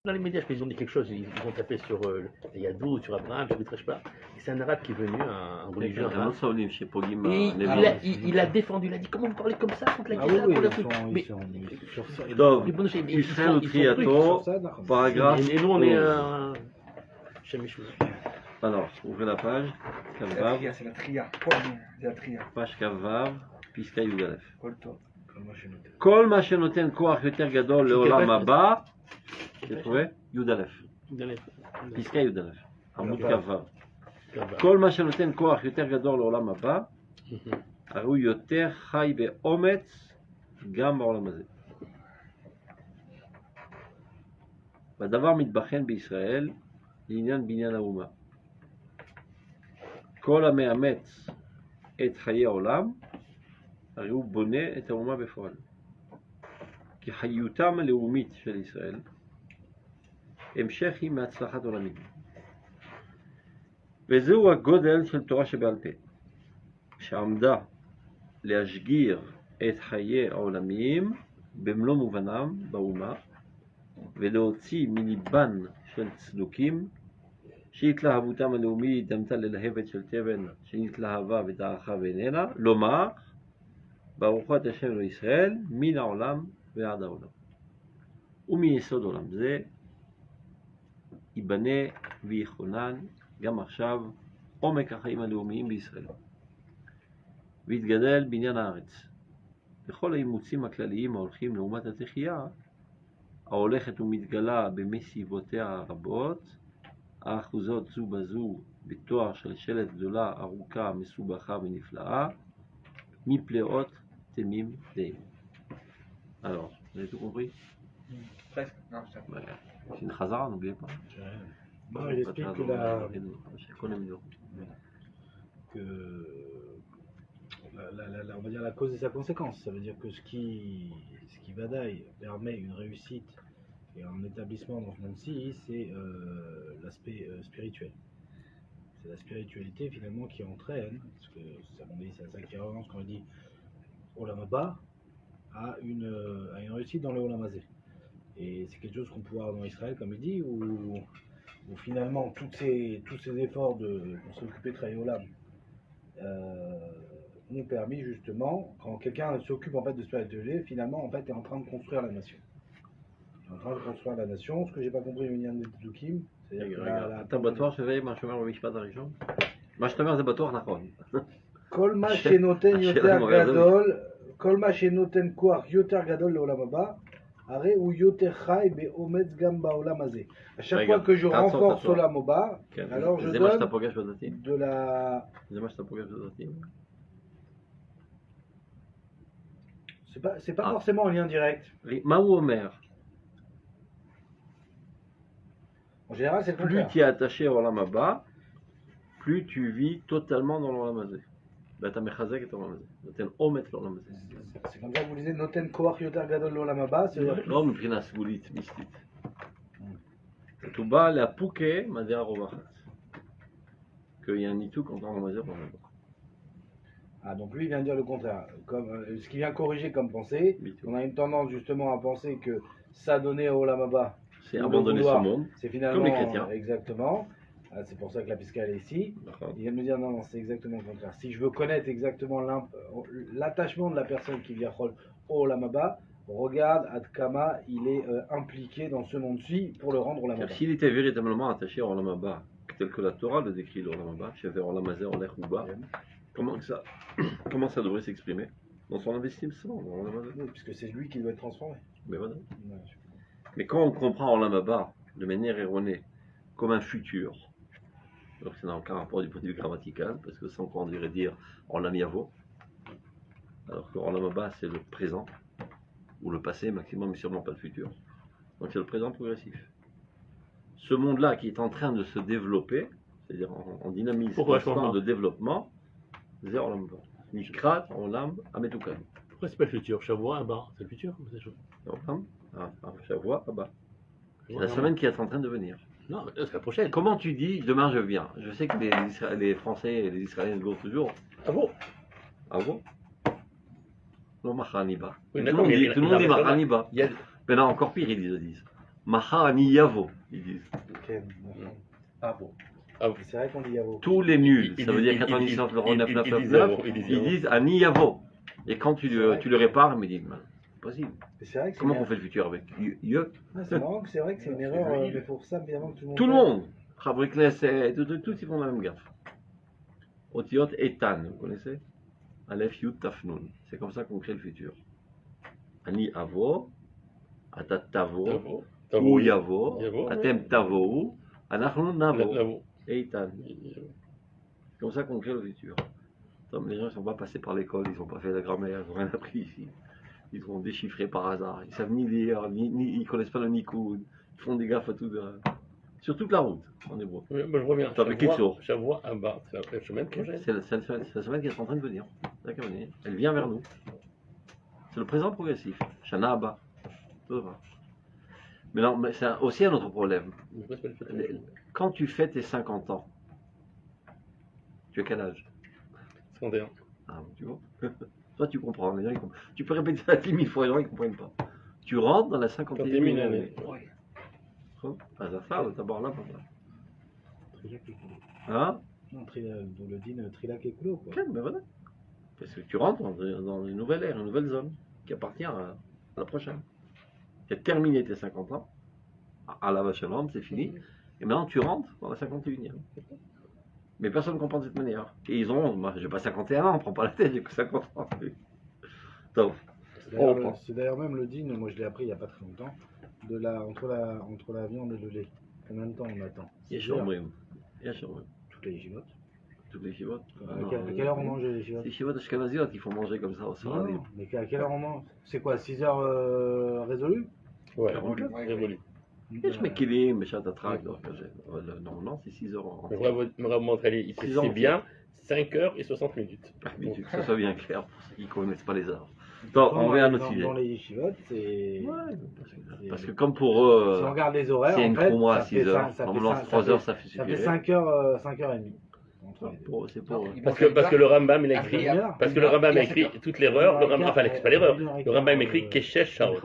Dans les médias, ils ont dit quelque chose, ils ont tapé sur Yadou, sur Abraham, je ne maîtrise pas. Et c'est un arabe qui est venu, un religieux arabe. Et il a défendu, il a dit comment vous parlez comme ça contre la guerre, pour la truc. Donc, Israël Triato, paragraphe. Et nous, on est. Alors, ouvrez la page. Kavav. C'est la tria. C'est la tria. Page Kavav, Piska Yudalef. Kol ma shenoten koach yoter gadol leolam haba. J'ai trouvé Yudalef. Piska Yudalef. Amud Kavav. Kol ma shenoten koach yoter gadol leolam haba. Aru yoter chai be'ometz gam ba'olam hazeh. והדבר מתבחן בישראל לעניין בניין האומה. כל המאמץ את חיי העולם, הרי הוא בונה את האומה בפועל. כי חיותם הלאומית של ישראל, המשך היא מהצלחת עולמית. וזהו הגודל של תורה שבעל פה, שעמדה להשגיר את חיי העולמיים במלוא מובנם באומה, ולהוציא מליבן של צדוקים שהתלהבותם הלאומית דמתה ללהבת של תבן שנתלהבה ודעכה ואיננה, לומר ברוכות השם לישראל מן העולם ועד העולם. ומיסוד עולם זה ייבנה ויכונן גם עכשיו עומק החיים הלאומיים בישראל, ויתגדל בניין הארץ. וכל האימוצים הכלליים ההולכים לעומת התחייה ההולכת ומתגלה במסיבותיה הרבות, האחוזות זו בזו בתואר של שלט גדולה, ארוכה, מסובכה ונפלאה, מפלאות תמים דעים. Alors, vous avez tout compris? Presque. Non, ça. C'est une chazara, n'oubliez pas. Non, il explique que on va dire la cause et sa conséquence. Ça veut dire que ce qui Vadaï permet une réussite et un établissement dans ce monde-ci, c'est l'aspect spirituel. C'est la spiritualité finalement qui entraîne, parce que c'est ça qui avance quand on dit Olam Haba à une réussite dans le Olam Hazeh. Et c'est quelque chose qu'on peut avoir dans Israël, comme il dit, où finalement tous ces efforts pour s'occuper de Trahi Olam ont permis justement, quand quelqu'un s'occupe en fait de spiritualité, finalement en fait est en train de construire la nation. En train de construire la nation. Ce que j'ai pas compris, Minyan de Tzdukim, c'est-à-dire que אתה בטוח שזה מה שאומר במשפט הראשון? מה שאתה אומר זה בטוח נכון. כל מה שנותן יותר גדול, כל מה שנותן כוח יותר גדול לעולם הבא, הרי הוא יותר חי באומץ גם בעולם הזה. À chaque fois que je renforce עולם הבא, alors je donne de la... זה מה שאתה פוגש בדתיים? C'est pas forcément un lien direct. מה הוא אומר? En général, c'est le plus contraire. tu es attaché au Olam Haba, plus tu vis totalement dans l'Olam Hazeh. ואתה מחזק את העולם הזה, נותן אומץ לעולם הזה. C'est comme ça que vous lisez, נותן כוח יותר גדול לעולם הבא, לא מבחינה סגולית, מיסטית. הוא בא להפוקה מדעה רווחת. qu'il y a un nituk entre l'Olam Hazeh et l'Olam Haba. Ah, donc lui vient de dire le contraire. Ce qui vient corriger comme pensée, on a une tendance justement à penser que ça donnait au Olam Haba, c'est abandonner ce monde, c'est finalement, comme les chrétiens. Exactement. Ah, c'est pour ça que la Piscale est ici. Il vient de me dire non, c'est exactement le contraire. Si je veux connaître exactement l'attachement de la personne qui vient au Olam Haba, regarde Adkama, il est impliqué dans ce monde-ci pour le rendre au Olam Haba. S'il était véritablement attaché au Olam Haba, tel que la Torah le décrit, le Olam Haba, chez Olam Hazeh, Olech Uba, comment ça devrait s'exprimer dans son investissement dans Olam Hazeh? Oui, puisque c'est lui qui doit être transformé. Mais voilà. Mais quand on comprend Olam Haba de manière erronée comme un futur, alors que ça n'a aucun rapport du point de vue grammatical, parce que sans quoi on dirait dire Olam Yavo, alors que Olam Haba c'est le présent, ou le passé maximum, mais sûrement pas le futur. Donc c'est le présent progressif. Ce monde-là qui est en train de se développer, c'est-à-dire en dynamisme constant de développement, c'est Olam Haba. Nikrat Olam Ametukan. Pourquoi c'est pas le futur? Shavua, Abba, c'est le futur? Olam, Shavua, Abba. C'est la semaine qui est en train de venir. Non, c'est la prochaine. Comment tu dis demain je viens? Je sais que les Français et les Israéliens disent toujours. Ah bon? Ah bon? Non, Machaniba. Oui, tout le monde dit Machaniba. Mais là encore pire, ils le disent. Maha ani yavo, ils disent. Ok, Ah bon. c'est vrai qu'on dit Yavo. Tous les nuls, Il ça veut dire dit- 99,999, il dit ils disent ani yavo. Et quand tu le répares, ils me disent, c'est possible. Mais c'est vrai que c'est Comment une on fait le futur avec Ye? Ah, c'est marrant que c'est vrai que c'est une erreur, mais pour ça, évidemment que Tout le monde, Chavri Knesset, tous ils font la même gaffe. Otiot Etan, vous connaissez? Aleph Yud Tafnun. C'est comme ça qu'on crée le futur. Ani Avo, Atat Tavo, Ou Yavo, Atem Tavo, Anachnu Navo, Eitan. C'est comme ça qu'on crée le futur. Donc, les gens ne sont pas passés par l'école, ils n'ont pas fait la grammaire, ils n'ont rien appris ici. Ils sont déchiffrés par hasard. Ils ne savent ni lire, ils ne connaissent pas le Nikoud. Ils font des gaffes à tout sur toute la route en hébreu. Oui, moi, je reviens. Avec Kitsour. Shavua Abba, c'est la semaine prochaine. C'est la semaine qui est en train de venir. Elle vient vers nous. C'est le présent progressif. Shana Abba. Tout va. Mais non, mais c'est aussi un autre problème. Quand tu fais tes 50 ans, tu as quel âge? 51. Ah, tu vois. Toi, tu comprends. Les gens, ils comprennent. Tu peux répéter ça 10 000 fois, les gens, ils ne comprennent pas. Tu rentres dans la 51e année. Ouais. Ah, ça, d'abord là, papa. Trilak et Koulo. Hein? Non, d'où le din Trilak et Koulo, quoi. Ok, ben voilà. Parce que tu rentres dans une nouvelle ère, une nouvelle zone qui appartient à la prochaine. Tu as terminé tes 50 ans. À la vache à c'est fini. Et maintenant, tu rentres dans la 51e. Mais personne ne comprend de cette manière. Et ils ont, moi, j'ai pas 51 ans, on prend pas la tête, j'ai que 50 ans. Donc, C'est d'ailleurs même le din, moi je l'ai appris il n'y a pas très longtemps, entre la viande et le lait. Combien de temps on attend? il y a Shomrim. Il y a Shomrim. Toutes les chivotes. Toutes les chivotes. À quelle heure on mange les chivotes? C'est les chivotes ashkenaziotes qu'il faut manger comme ça au soir. Non, mais à quelle heure on mange? C'est quoi, 6 heures résolues? Ouais, Ouais, révolu. Je mets Kilim, mais Chatatrak. Normalement, c'est 6 heures. On va vous montrer ici, c'est bien 5h60. Que ça soit bien clair pour ceux qui ne connaissent pas les heures. Donc, on revient à notre sujet. Dans les chivotes, c'est. Ouais, parce que comme pour eux, si on regarde les horaires, c'est une en fait, promo à ça fait 6 heures. Normalement, 3 heures, ça fait Ça suffire. fait 5h30. C'est pour eux. Parce que le Rambam il a écrit, parce que le Rambam a écrit toute l'erreur, le Rambam, enfin c'est pas l'erreur, le Rambam écrit Keshesh Shaot.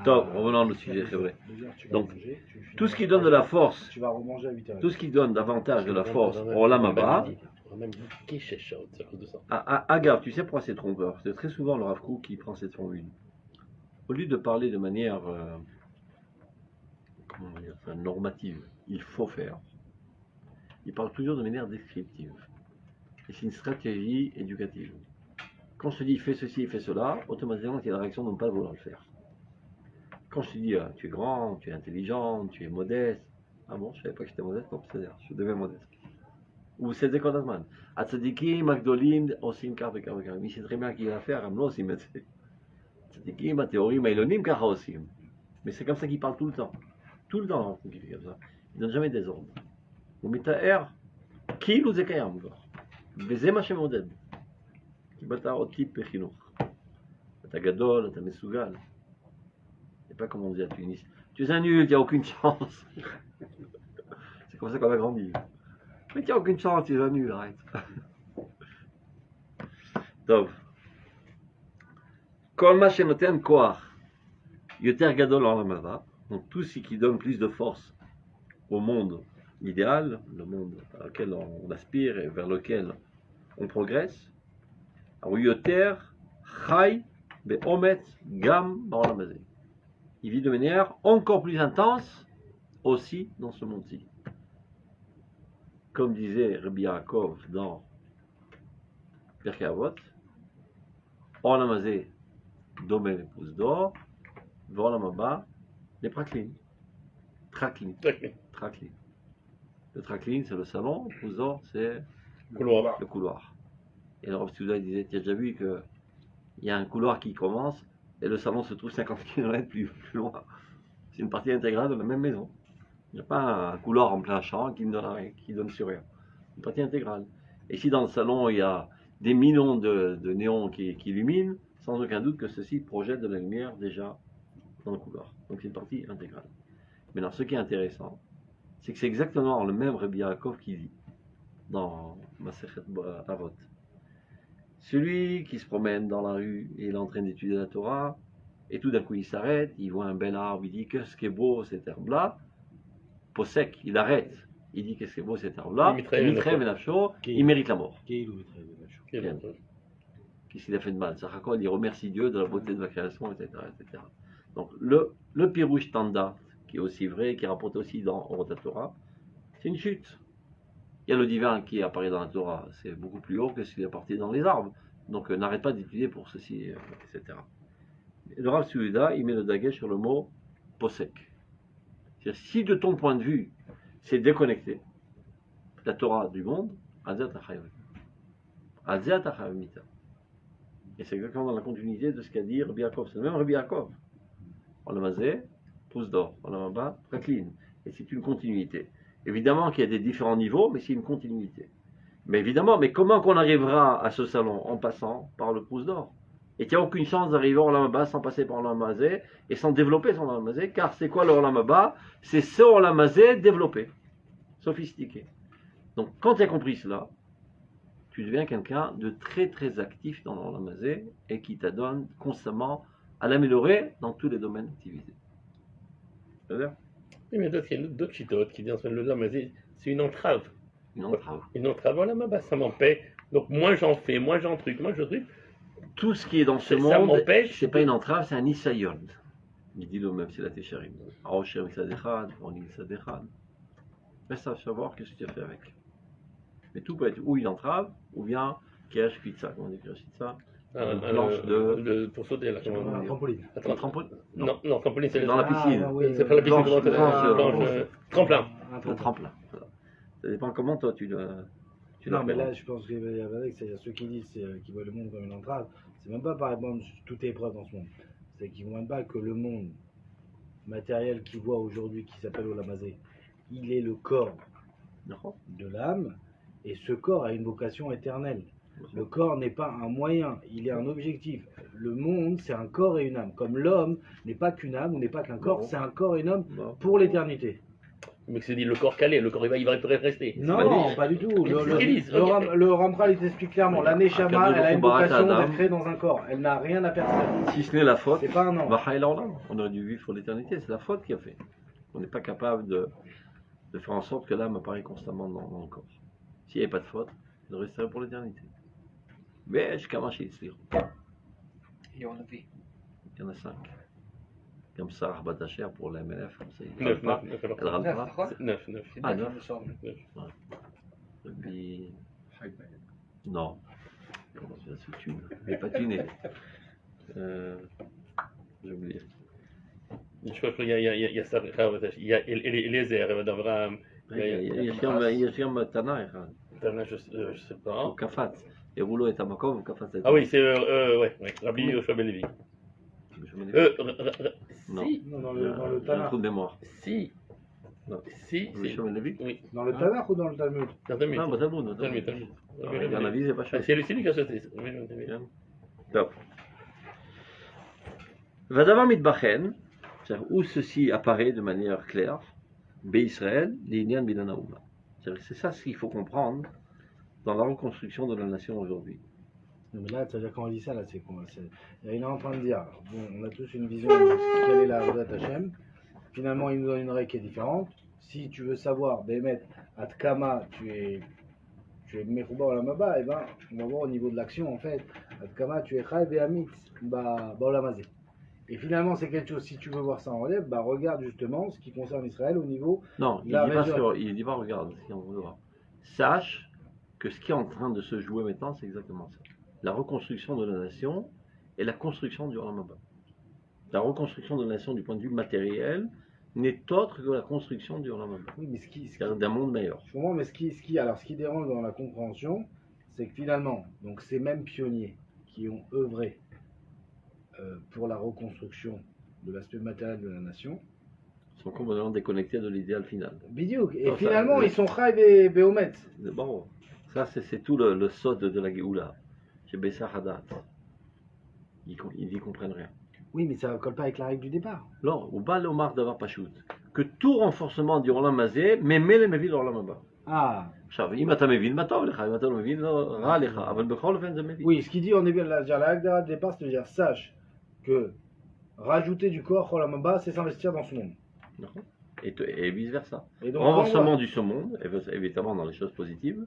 Donc, revenons à notre sujet, c'est vrai. Donc, tout ce qui donne de la force, tu vas remanger à 8h. tout ce qui donne davantage de la force au Olam Haba, Le Rambam dit Keshesh Shaot, c'est à cause de ça. Agar, tu sais pourquoi c'est trompeur? C'est très souvent le Rav Kook qui prend cette formule. Au lieu de parler de manière comment dire, enfin, normative, il faut faire. Il parle toujours de manière descriptive. Et c'est une stratégie éducative. Quand je te dis fais ceci, fais cela, automatiquement il y a la réaction de ne pas vouloir le faire. Quand je te dis tu es grand, tu es intelligent, tu es modeste, ah bon, je savais pas que j'étais modeste, non, c'est-à-dire, je deviens modeste. Ou c'est des Kodazman. Atzadikim, Magdolim, Osim, Kar, il sait très bien qu'il va faire, Amlo, Osim, Atzadikim, Ateorim, Ailonim, Kar, Osim. Mais c'est comme ça qu'il parle tout le temps. Tout le temps, il fait comme ça. Il ne donne jamais des ordres. ומתאר כאילו זה קיים כבר, וזה מה שמעודד. קיבלת עוד טיפ בחינוך. אתה גדול, אתה מסוגל. C'est pas comme on dit à Tunis. Tu es un nul, tu n'as aucune chance. C'est comme ça qu'on a grandi. Mais tu n'as aucune chance, tu es un nul, arrête. טוב. כל מה שנותן כוח יותר גדול לעולם הבא, donc tout ce qui donne plus de force au monde idéal, le monde auquel on aspire et vers lequel on progresse, Yoter, Chai, Be'omet, Gam, Ba'olam hazeh. Il vit de manière encore plus intense aussi dans ce monde-ci. Comme disait Rabbi Yaakov dans Pirkei Avot, Olam hazeh, Domé l'épouse d'or, V'olam haba, les Praklin. Traklin. Le traklin, c'est le salon, le pouzor, c'est le couloir. Et le Rav Souda disait, tu as déjà vu qu'il y a un couloir qui commence et le salon se trouve 50 km plus loin. C'est une partie intégrale de la même maison. Il n'y a pas un couloir en plein champ qui ne donne rien, qui donne sur rien. Une partie intégrale. Et si dans le salon il y a des millions de néons qui illuminent, sans aucun doute que ceci projette de la lumière déjà dans le couloir. Donc c'est une partie intégrale. Maintenant, ce qui est intéressant, c'est que c'est exactement le même Rabbi Yaakov qui dit dans Masechet Avot. Celui qui se promène dans la rue et il est en train d'étudier la Torah, et tout d'un coup il s'arrête, il voit un bel arbre, il dit qu'est-ce qui est beau cette herbe-là, Posek, il arrête, il dit qu'est-ce qui est beau cette herbe-là, il mérite la mort. Qu'est-ce qu'il a fait de mal? Sarkakol, il remercie Dieu de la beauté de la création, etc. etc. Donc le Pirouche Tanda, qui est aussi vrai, qui est rapporté aussi dans Orota Torah, c'est une chute. Il y a le divin qui apparaît dans la Torah, c'est beaucoup plus haut que ce qui est appartient dans les arbres. Donc n'arrête pas d'étudier pour ceci, etc. Et le Rav Suuda, il met le daguet sur le mot posek. C'est-à-dire, si de ton point de vue, c'est déconnecté, la Torah du monde, Azat Achayav. Azat Achayavmita. Et c'est exactement dans la continuité de ce qu'a dit Rabbi Yaakov. C'est le même Rabbi Yaakov. Olamazé, pouce d'or. Olamaba, Praklin. Et c'est une continuité. Évidemment qu'il y a des différents niveaux, mais c'est une continuité. Mais évidemment, mais comment qu'on arrivera à ce salon? En passant par le pouce d'or. Et il n'y a aucune chance d'arriver au Olamaba sans passer par l'Olamazé et sans développer son Olamazé, car c'est quoi le Olamaba? C'est ce Olamazé développé, sophistiqué. Donc quand tu as compris cela, tu deviens quelqu'un de très très actif dans l'Olamazé et qui t'adonne constamment à l'améliorer dans tous les domaines d'activité. C'est-à-dire? Oui, mais d'autres chitotes qui disent que le Olamazé, c'est une entrave. Une entrave. Une entrave, Olamaba, ça m'empêche. Donc moins j'en fais, moins j'en truc, moi je truc. Tout ce qui est dans ce Ça monde, m'empêche c'est pas une entrave, c'est un isayon. Il dit le même, c'est la Técharim. Aoshem Sadechad, Onil Sadechad. Reste à savoir qu'est-ce que tu as fait avec. Mais tout peut être ou une entrave, ou bien Kirash Pizza. Comment on dit Kirash Pizza? Planche pour sauter là. Un trampoline. Un trampoline. Non, trampoline, c'est dans la piscine. C'est pas la piscine, tremplin. Un tremplin. Ça dépend comment toi tu le. Non, mais là, je pense qu'il y a c'est-à-dire ceux qui disent qui voient le monde comme une entrave, c'est même pas par exemple toute épreuve dans ce monde. C'est qu'ils ne voient même pas que le monde matériel qu'ils voient aujourd'hui, qui s'appelle Olamazé, il est le corps de l'âme, et ce corps a une vocation éternelle. Le corps n'est pas un moyen, il est un objectif. Le monde, c'est un corps et une âme. Comme l'homme n'est pas qu'une âme ou n'est pas qu'un corps, c'est un corps et une âme pour l'éternité. Mais c'est dit le corps calé, le corps il va rester. Non, pas du tout. Le Ramchal il t'explique clairement. La Neshama, elle a une vocation d'être créée dans un corps. Elle n'a rien à personne. Si ce n'est la faute, c'est pas un ange. On aurait dû vivre pour l'éternité. C'est la faute qui a fait. On n'est pas capable de faire en sorte que l'âme apparaît constamment dans le corps. S'il n'y avait pas de faute, il resterait pour l'éternité. Mais je commence à lire. Il y en avait. Il y en a 5. Comme ça, Batacher pour la MLF, comme ça, elle rentre pas. 9. Ah, 9. Et puis... Non. Comment tu vas se tuer? Il n'est pas tuné. J'ai oublié. Je crois qu'il y a ça, il y a Eliezer, d'Abraham. Il y a Shiam Tana, je sais pas. Ou Kafat. Et Rouleau et Tamakov, ou Kafat. Ah oui, c'est Rabbi Yoshua Ben Levi. Non, dans le Tanakh. Un trou de mémoire. Si. Non. Si. Oui. Dans le Tanakh ou dans le Talmud? Dans le Talmud. Non, dans le Talmud. Dans la vie, c'est pas cher. C'est lui qui a sauté. Top. Vadavar mitbachen, où ceci apparaît de manière claire, Israël, l'Inyan Bilanaouma. C'est ça ce qu'il faut comprendre dans la reconstruction de la nation aujourd'hui. Mais là, c'est-à-dire quand on dit ça, là, c'est quoi? Il est en train de dire, bon, on a tous une vision de quelle est la Avodat Hashem. Finalement, il nous donne une règle qui est différente. Si tu veux savoir, Bémet, Atkama, tu es Mechouba Olamaba, et ben, on va voir au niveau de l'action, en fait. Atkama, tu es Chai Ve'amit, Olamazé. Et finalement, c'est quelque chose, si tu veux voir ça en relève, regarde justement ce qui concerne Israël au niveau. Non, il dit pas regarde, si on veut voir. Sache que ce qui est en train de se jouer maintenant, c'est exactement ça. La reconstruction de la nation et la construction du Olam Haba. La reconstruction de la nation du point de vue matériel n'est autre que la construction du Olam Haba. Oui, mais c'est-à-dire d'un monde meilleur. Je comprends, mais ce qui dérange dans la compréhension, c'est que finalement, donc ces mêmes pionniers qui ont œuvré pour la reconstruction de l'aspect matériel de la nation sont complètement déconnectés de l'idéal final. Bidiouk. Et non, finalement, ils sont Chai et Béomet. Bon, ça c'est tout le sod de la Géoula. Chez Bessa Hadat. Ils n'y comprennent rien. Oui, mais ça ne colle pas avec la règle du départ. Non, ou Bal Omar d'avoir Pachout. Que tout renforcement du Olam Hazé, mais les Mevil Olam Haba. Ah. Oui, ce qu'il dit, on est bien, la règle du départ, c'est-à-dire sache que rajouter du corps Olam Haba, c'est s'investir dans ce monde. Et vice versa. Et donc, Renforcement de ce monde, évidemment dans les choses positives,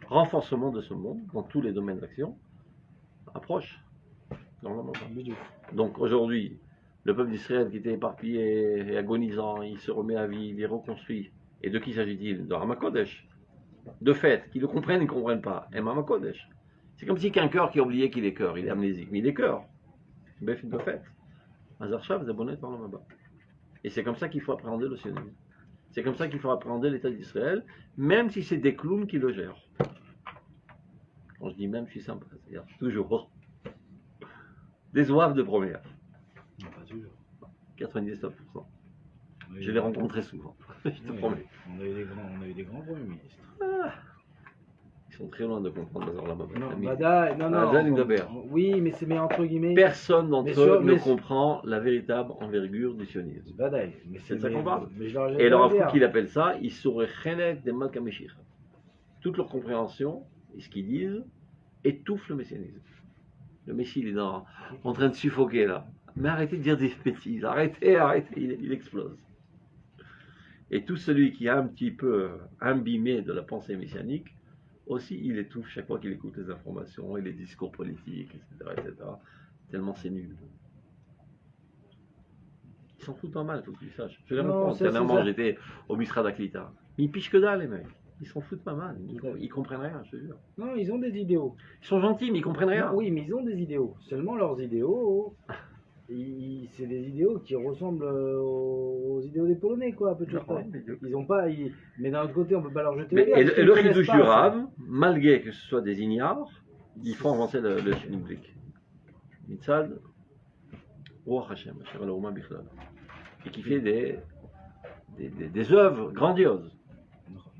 renforcement de ce monde dans tous les domaines d'action, approche. Donc aujourd'hui, le peuple d'Israël qui était éparpillé et agonisant, il se remet à vie, il est reconstruit. Et de qui s'agit-il? De Ramakodesh. De fait, qu'ils le comprennent, ils ne comprennent pas. Et Ramakodesh. C'est comme si qu'un cœur qui a oublié qu'il est cœur, il est amnésique, mais il est cœur. De fait. Azarchav, Zabonet, par le Maba. Et c'est comme ça qu'il faut appréhender le sionisme. C'est comme ça qu'il faut appréhender l'État d'Israël, même si c'est des clowns qui le gèrent. Quand je dis même, je suis simple, c'est-à-dire toujours des oeufs de première. Non, pas toujours. 99%. Oui, Je les rencontré souvent, je te promets. On a eu des grands premiers ministres. Ils sont très loin de comprendre Bazar Lama. Oui, mais entre guillemets. Personne d'entre eux ne comprend la véritable envergure du sionisme. C'est ça qu'on parle. Et alors, après qu'il appelle ça, ils seraient Chenek des Malkameshir. Toute leur compréhension, et ce qu'ils disent, étouffe le messianisme. Le Messie, il est en train de suffoquer là. Mais arrêtez de dire des bêtises, arrêtez, il explose. Et tout celui qui a un petit peu imbibé de la pensée messianique, aussi il étouffe chaque fois qu'il écoute les informations et les discours politiques, etc. Tellement c'est nul. Ils s'en foutent pas mal, il faut que tu le saches. Je les rencontre. Dernièrement, j'étais au Misra d'Aklita. Mais ils pichent que dalle, les mecs. Ils s'en foutent pas mal. Ils comprennent rien, je te jure. Non, ils ont des idéaux. Ils sont gentils, mais ils comprennent rien. Non, oui, mais ils ont des idéaux. Seulement leurs idéaux, c'est des idéaux qui ressemblent aux idéaux des Polonais, quoi, à peu de choses près. Ils ont pas. Mais d'un autre côté, on peut pas leur jeter la pierre. Et le Ridouche du Rav, malgré que ce soit des ignares, ils font avancer le public. Mitzad, Ruach Hashem, Asher Elohim Bichlal. Et qui fait des œuvres grandioses.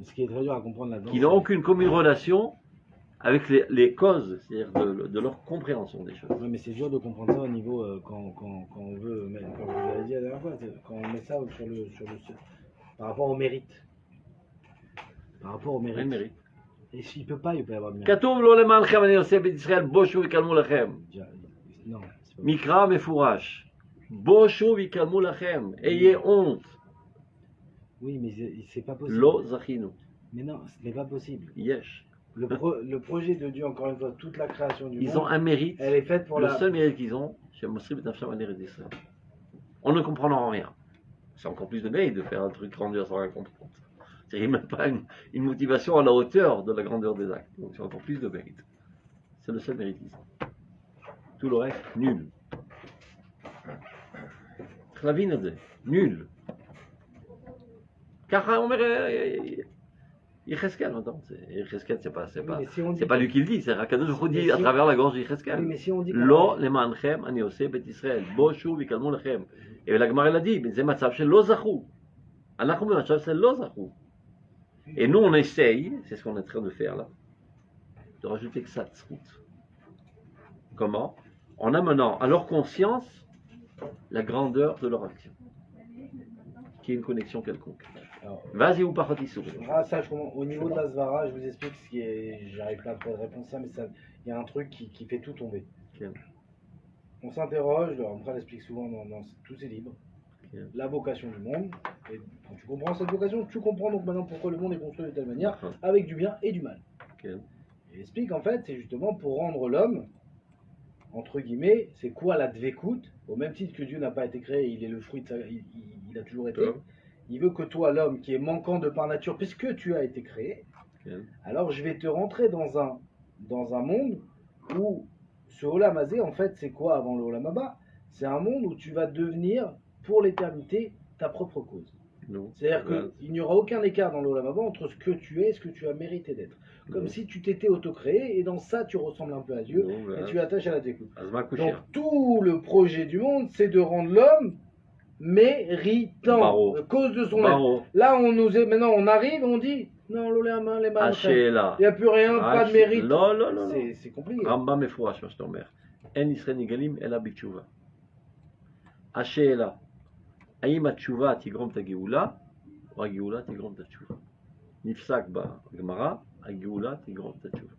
Ce qui est très dur à comprendre là-dedans. Qui n'ont aucune commune relation avec les causes, c'est-à-dire de leur compréhension des choses. Oui, mais c'est dur de comprendre ça au niveau quand on veut, comme je l'avais dit la dernière fois, quand on met ça par rapport au mérite. Par rapport au mérite. Le mérite. Et s'il peut pas y avoir de mérite. Katoum lo lemanechem ani oseh bet Israël boshu vikalmu lachem. Non. Mikra mefourash. Boshu vikalmu lachem. Ayez honte. Oui, mais c'est pas possible. Lo zachinu. Mais non, ce n'est pas possible. Yesh. Le projet de Dieu, encore une fois, toute la création du monde. Ils ont un mérite. Elle est faite pour le seul mérite qu'ils ont, c'est Mosri B'Nafsham Ani d'Israël. On ne comprend rien. C'est encore plus de mérite de faire un truc grandiose sans rien comprendre. C'est même pas une motivation à la hauteur de la grandeur des actes. Donc c'est encore plus de mérite. C'est le seul mérite qu'ils ont. Tout le reste, nul. Chlavinadze, nul. Car on Yecheskel, attends, Yecheskel, c'est pas lui qui le dit, c'est Rakadosh Baruch Hu dit à travers la gorge d'Yecheskel. Lo lemanchem ani oseh bet Israël, boshu vikalmu lachem. Et la Gemara l'a dit, mais c'est matzav shel lo zachu. Anachnu b'matzav shel lo zachu. Et nous on essaye, c'est ce qu'on est en train de faire là, de rajouter que ça tzrout. Comment? En amenant à leur conscience la grandeur de leur action, qui est une connexion quelconque. Vas-y ou pas ça, je comprends. Au niveau de la Svara, je vous explique ce qui est. J'arrive pas à trouver de réponse à ça, mais il y a un truc qui fait tout tomber. Okay. On s'interroge, on l'explique souvent dans tous ces livres. Okay. La vocation du monde. Et quand tu comprends cette vocation, tu comprends donc maintenant pourquoi le monde est construit de telle manière, avec du bien et du mal. Okay. Il explique en fait, c'est justement pour rendre l'homme, entre guillemets, c'est quoi la dvekout, au même titre que Dieu n'a pas été créé, il est le fruit de il a toujours été. Il veut que toi, l'homme qui est manquant de par nature, puisque tu as été créé, alors je vais te rentrer dans un monde où ce Olam Hazé, en fait, c'est quoi avant le Olam Haba? C'est un monde où tu vas devenir, pour l'éternité, ta propre cause. C'est-à-dire qu'il n'y aura aucun écart dans le Olam Haba entre ce que tu es et ce que tu as mérité d'être. Comme si tu t'étais auto-créé, et dans ça, tu ressembles un peu à Dieu, et tu attaches à la découte. Donc tout le projet du monde, c'est de rendre l'homme méritant, à cause de son être. Là, maintenant on arrive, on dit non, les mains, il n'y a plus rien, pas de mérite. C'est compliqué. Rambam mefurash, מה שאתה אומר. אין ישראל נגלים אלא בתשובה. השאלה, האם התשובה תגרום את הגאולה, או הגאולה תגרום את התשובה? נפסק בגמרא, הגאולה תגרום את התשובה.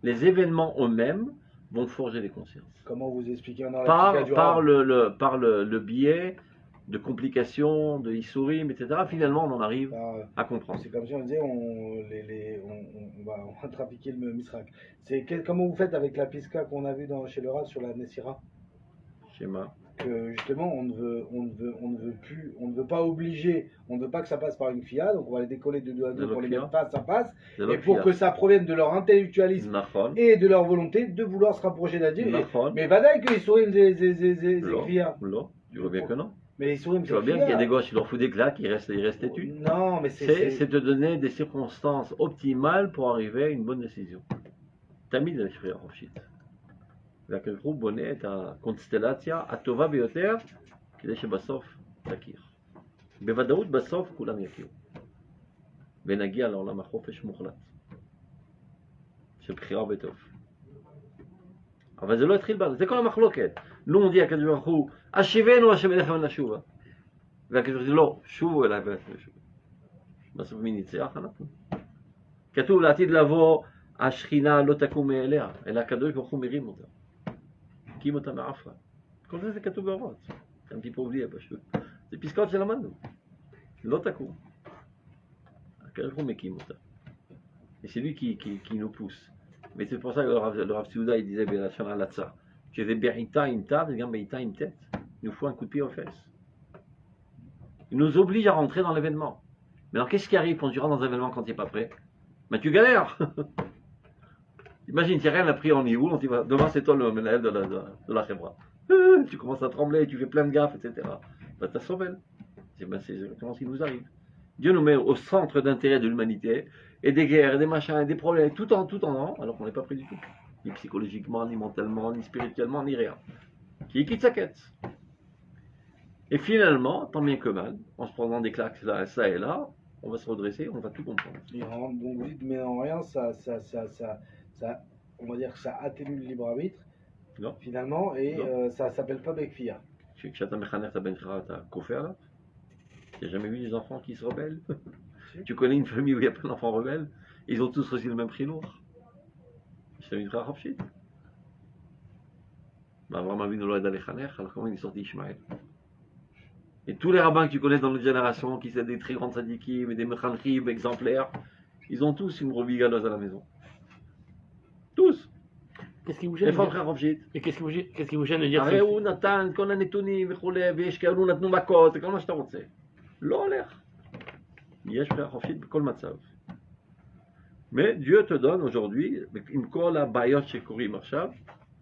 Les événements eux-mêmes vont forger les consciences. Comment vous expliquez dans la Par psychadura le biais de complications, de Issourim, etc. Finalement, on en arrive à comprendre. C'est comme si on disait on va trafiquer le misrak. Comment vous faites avec la pisca qu'on a vue chez le Rav sur la Nessira? Schéma. Que justement on ne veut pas obliger, on ne veut pas que ça passe par une FIA, donc on va les décoller de 2 à 2 pour les mettre face à face, et pour que ça provienne de leur intellectualisme et de leur volonté de vouloir se rapprocher d'Adieu. Mais vadaï que les souris des FIA. Non, tu vois bien que non. Mais les souris, tu vois bien qu'il y a des gosses qui leur foutent des claques, ils restent têtus. Non, mais c'est de donner des circonstances optimales pour arriver à une bonne décision. תמיד יש בחירה חופשית. והקדוש ברוך הוא בונה את הקונסטלציה הטובה ביותר כדי שבסוף תכיר. בוודאות בסוף כולם יכירו. ונגיע לעולם החופש מוחלט. של בחירה וטוב. אבל זה לא התחיל בנו, זה כל המחלוקת. לא מודיע הקדוש ברוך הוא, השיבנו השם אליך ונשובה. והקדוש ברוך הוא לא, שובו אליי ונשובה. בסוף מי ניצח? אנחנו. כתוב לעתיד לבוא, השכינה לא תקום מאליה, אלא הקדוש ברוך הוא מרים אותה. הקים אותה מעפרה. כל זה כתוב באורות. זה un petit peu oublié פשוט. זה פסקאות שלמדנו. לא תקום. הקדוש ברוך הוא מקים אותה. Et c'est lui qui nous pousse. Mais c'est pour ça que le Rav Souda il disait B'Lachon Halatza, que c'est Berita Imta, c'est bien Berita Imtet. Il nous faut un coup de pied aux fesses. Il nous oblige à rentrer dans l'événement. Mais alors qu'est-ce qui arrive quand tu rentres dans un événement quand tu n'es pas prêt? Ben tu galères. Imagine, tu n'as rien appris en Nioul, on dit demain c'est toi le menel de la Khebra. Tu commences à trembler, tu fais plein de gaffes, etc. Ben t'as sauvé. C'est exactement ce qui nous arrive. Dieu nous met au centre d'intérêt de l'humanité, et des guerres, et des machins, et des problèmes, tout en an, alors qu'on n'est pas prêt du tout. Ni psychologiquement, ni mentalement, ni spirituellement, ni rien. Qui quitte sa quête. Et finalement, tant bien que mal, en se prenant des claques là, ça et là, on va se redresser, on va tout comprendre. Donc vous dites, mais en rien, on va dire que ça atténue le libre arbitre, non. Finalement, et ça s'appelle pas Bekfia. Tu n'as jamais vu des enfants qui se rebellent? Tu connais une famille où il y a plein d'enfants rebelles? Ils ont tous reçu le même prix lourd. Je t'ai mis très rapide. Abraham Avinu lo yada lechanech, alors comment il est sorti Ishmaël? Et tous les rabbins que tu connais dans notre génération, qui sont des très grands tzadikim et des mechanchim exemplaires, ils ont tous une brebis galeuse à la maison. Tous. Qu'est-ce qui vous gêne? Et qu'est-ce qui vous gêne de dire הרי הוא נתן כל הנתונים וכולי, ויש כאלו נתנו מכות, וכל מה שאתה רוצה. לא הולך. יש בחירה חופשית בכל מצב. Mais Dieu te donne aujourd'hui, עם כל הבעיות שקורים עכשיו,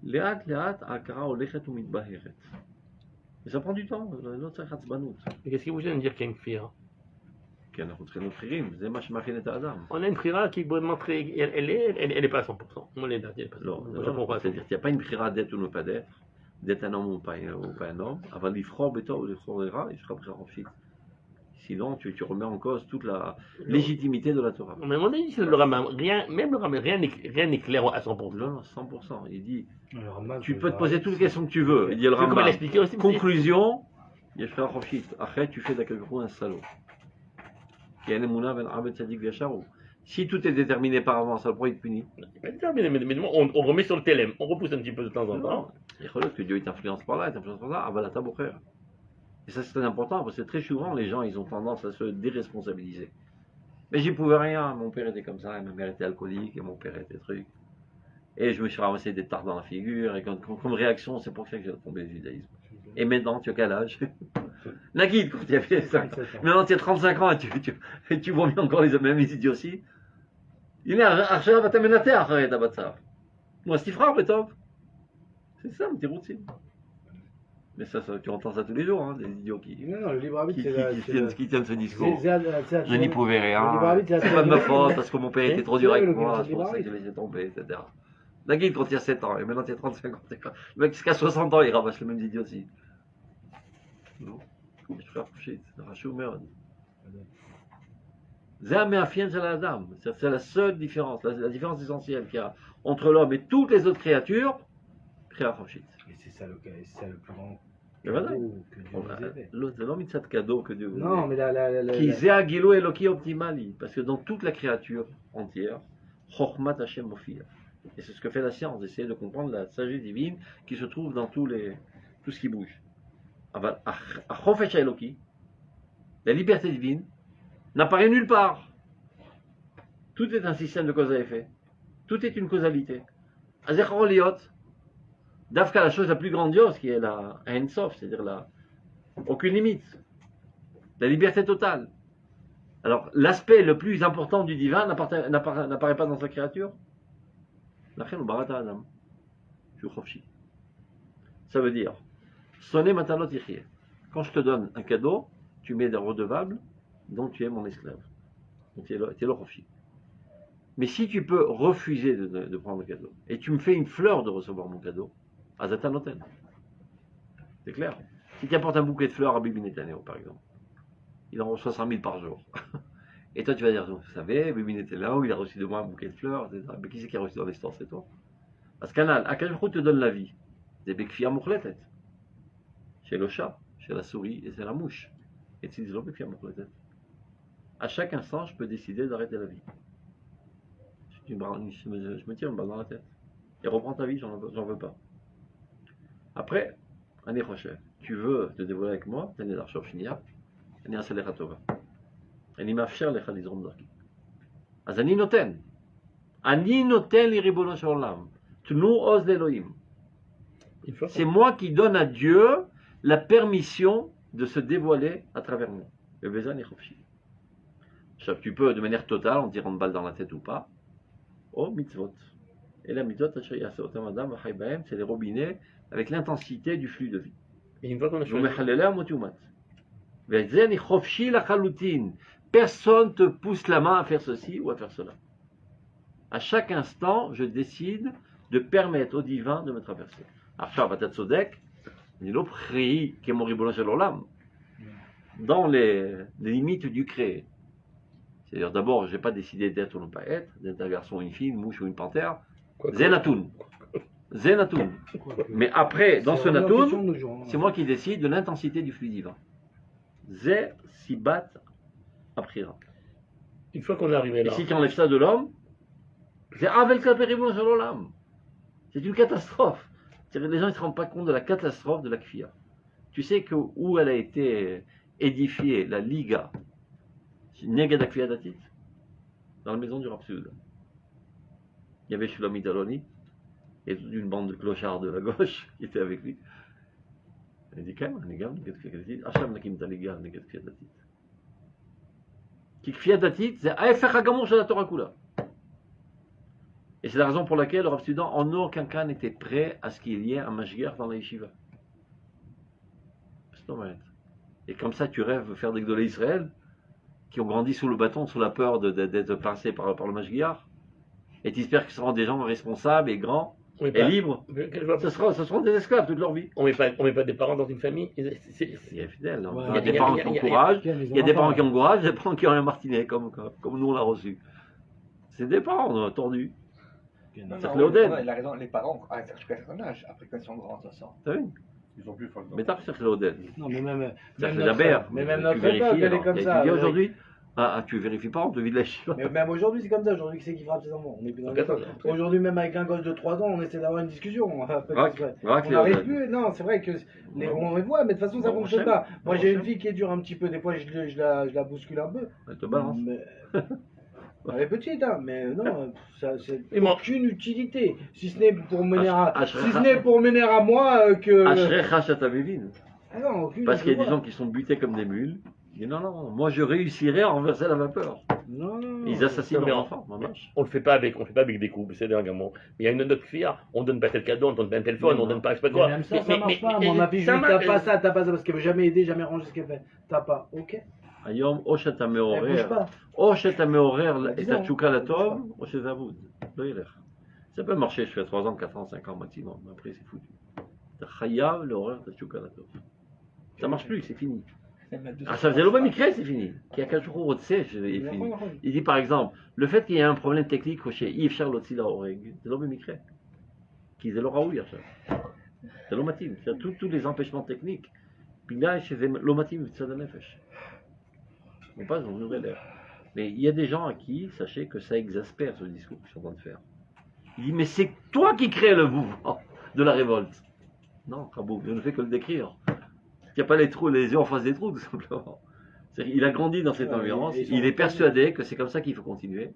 לאט לאט ההכרה הולכת ומתבהרת. Et ça prend du temps, לא צריך עצבנות. Et qu'est-ce qui vous gêne de dire qu'il y a une kfira? כי אנחנו צריכים להיות בחירים, זה מה שמאפיין את האדם. On a une kfira qui est très, elle est pas à 100%. On est d'accord. לא, c'est-à-dire qu'il n'y a pas une bחירה d'être ou ne pas d'être un homme ou pas un homme, אבל לבחור בטוב ou לבחור רע, יש לך בחירה חופשית. Sinon, tu remets en cause toute la légitimité de la Torah. Mais mon avis, le Rambam, même le Rambam, rien n'est clair à 100%. Non, 100%. Il dit, tu peux te poser toutes les questions que tu veux. Il dit le Rambam. Conclusion, Yeshua Roshit. Après, tu fais d'Akagro un salaud. Si tout est déterminé par avance, alors pourquoi il te punit? On remet sur le télém, on repousse un petit peu de temps en temps. Il faut que Dieu t'influence par là, t'influence par là, avala ta bocher. Et ça c'est très important parce que très souvent les gens ils ont tendance à se déresponsabiliser. Mais j'y pouvais rien, mon père était comme ça, et ma mère était alcoolique, et mon père était truc. Et je me suis ramassé des tartes dans la figure, et comme réaction, c'est pour ça que j'ai tombé le judaïsme. Et maintenant, tu as quel âge? Nagid, quand tu as fait ça. Maintenant, tu as 35 ans et tu vois bien encore les mêmes idioties. Il est עכשיו אתה מנתח את הבצר. נו, אז תבחר בטוב. C'est ça, tes routines. Mais ça, tu entends ça tous les jours, hein, des idiots qui tiennent ce discours. Je n'y pouvais rien, c'est pas de ma faute, parce que mon père était trop dur avec moi, c'est pour ça que je laissé tomber, etc. La guide quand il y a 7 ans, et maintenant il y a 35 ans, le mec jusqu'à 60 ans, il ramasse les mêmes idioties. Non, je fais coucher, c'est rachou merde. C'est la seule différence, la différence essentielle qu'il y a entre l'homme et toutes les autres créatures, créa-rochit. Et c'est ça le plus grand cadeau que Dieu nous avait. C'est non mitzat cadeau que Dieu vous avait. Non, mais Qui zé agilo eloki optimali. Parce que dans toute la créature entière, chokhmat Hashem mofia. Et c'est ce que fait la science, d'essayer de comprendre la sagesse divine qui se trouve dans tout ce qui bouge. Chofesh Eloki, la liberté divine, n'apparaît nulle part. Tout est un système de cause à effet. Tout est une causalité. Dafka, la chose la plus grandiose qui est la Ein Sof, c'est-à-dire aucune limite. La liberté totale. Alors, l'aspect le plus important du divin n'apparaît pas dans sa créature. Ça veut dire, sonner matalot yichye. Quand je te donne un cadeau, tu mets des redevables, donc tu es mon esclave. Donc tu es le chofshi. Mais si tu peux refuser de prendre le cadeau, et tu me fais une fleur de recevoir mon cadeau, azatanoten. C'est clair. Si tu apportes un bouquet de fleurs à Bibi Netanyahu, par exemple, il en reçoit 100 000 par jour. Et toi, tu vas dire, vous savez, Bibi Netanyahu, il a reçu de moi un bouquet de fleurs, etc. Mais qui c'est qui a reçu dans l'histoire? C'est toi. Parce qu'Akadosh te donne la vie. C'est Bekfia Mokhletet. Chez le chat, chez la souris et c'est la mouche. Et tu dis, Bekfia Mokhletet. À chaque instant, je peux décider d'arrêter la vie. Je me tire une balle dans la tête. Et reprends ta vie, j'en veux pas. Après, Ani Rocher, tu veux te dévoiler avec moi, Ani Darshov Shinia, Ani Asalecha Tova. Ani Mafsher Lecha Lizrom Darki. Az Ani Noten. Ani Noten li Ribono Shel Olam. Tnu Oz l'Elohim. C'est moi qui donne à Dieu la permission de se dévoiler à travers moi. Le Bezan et Chofshi. Tu peux, de manière totale, en tirant une balle dans la tête ou pas, oh, mitzvot. Et la mitzvot, c'est les robinets avec l'intensité du flux de vie. Et une fois qu'on a choisi... Personne ne te pousse la main à faire ceci ou à faire cela. À chaque instant, je décide de permettre au divin de me traverser. Dans les limites du créé. C'est-à-dire, d'abord, je n'ai pas décidé d'être ou ne pas être, d'être un garçon, une fille, une mouche ou une panthère. Zenatoun. Zenatoun. Mais après, dans ce natoun, c'est moi qui décide de l'intensité du flux divin. Zé sibat aprira. Une fois qu'on est arrivé là. Et si tu enlèves ça de l'homme, c'est avel kaperibon shalolam. C'est une catastrophe. C'est-à-dire, les gens ne se rendent pas compte de la catastrophe de la kfia. Tu sais que où elle a été édifiée, la liga, Neged Akfia Datit, dans la maison du Rav Sud. Il y avait Shulamit Aloni et une bande de clochards de la gauche qui était avec lui. Il dit quand même, Negam, Neged Kfia Datit, Hacham Nakim Taliga, Neged Kfia Datit. Qui Kfia Datit, c'est Aefech Hagamon Shel Torah Kula. Et c'est la raison pour laquelle le Rav Sudan, en aucun cas, n'était prêt à ce qu'il y ait un mashgiach dans la yeshiva. C'est normal. Et comme ça, tu rêves de faire des Gdolei Israël qui ont grandi sous le bâton, sous la peur d'être pincés par le mashgiach, et tu espères que ce seront des gens responsables et grands et libres. Ce seront des esclaves toute leur vie. On met pas des parents dans une famille. Il y a fidèle. Il y a des parents qui encouragent, il y a des parents qui encouragent, des parents qui ont un martinet, comme nous on l'a reçu. C'est des parents tordus. Il a raison, les parents, à un certain âge, après quand ils sont grands, ça sort. T'as vu? Ils ont plus faim. Mais t'as cherché l'Odel. Non, mais même notre époque, elle est comme ça. Aujourd'hui, tu vérifies pas, on te vide la chiffre. Mais même aujourd'hui, c'est comme ça. Aujourd'hui, c'est qui frappe ses enfants. On est plus dans aujourd'hui, même avec un gosse de 3 ans, on essaie d'avoir une discussion. On n'arrive plus. Non, c'est vrai que on voit, mais de toute façon, ça ne fonctionne pas. Moi, j'ai une fille qui est dure un petit peu. Des fois, je la bouscule un peu. Elle te balance. Elle est petite, hein, mais non, ça c'est aucune utilité, si ce n'est pour mener à moi que. Ah non, aucune. Parce qu'il y a des gens qui sont butés comme des mules. Ils disent non, moi je réussirai à renverser la vapeur. Non. Ils assassinent leurs enfants. On le fait pas avec des coups, c'est un gamin. Mais il y a une autre fille, on donne pas tel cadeau, on donne pas un téléphone, on donne pas je sais pas quoi. Même ça marche pas. Moi, ma fille, je lui dis t'as pas ça, parce qu'elle veut jamais aider, jamais ranger ce qu'elle fait. T'as pas, ok. היום או שאתה מעורר את התשוקה לטוב, או שזה אבוד. לא ילך. Ça peut marcher jusqu'à 3 ans, 4 ans, 5 ans maximum, mais après c'est foutu. אתה חייב לעורר את התשוקה לטוב. Ça marche plus, c'est fini. Ça faisait l'obé mikre, c'est fini. Qui a 4 jours au c'est fini. Il dit par exemple, le fait qu'il y ait un problème technique chez Yves Charles Otsila Oreg, c'est l'obé mikre. Qui est le raoui, c'est l'omatim. C'est tous les empêchements techniques. Puis là, c'est l'omatim, c'est la nefesh. On passe dans une nouvelle ère. Mais il y a des gens à qui, sachez que ça exaspère ce discours qu'ils sont en train de faire. Il dit, mais c'est toi qui crée le mouvement de la révolte. Non, Rabou, je ne fais que le décrire. Il n'y a pas les trous, les yeux en face des trous, tout simplement. Il a grandi dans cette ambiance, il est persuadé que c'est comme ça qu'il faut continuer.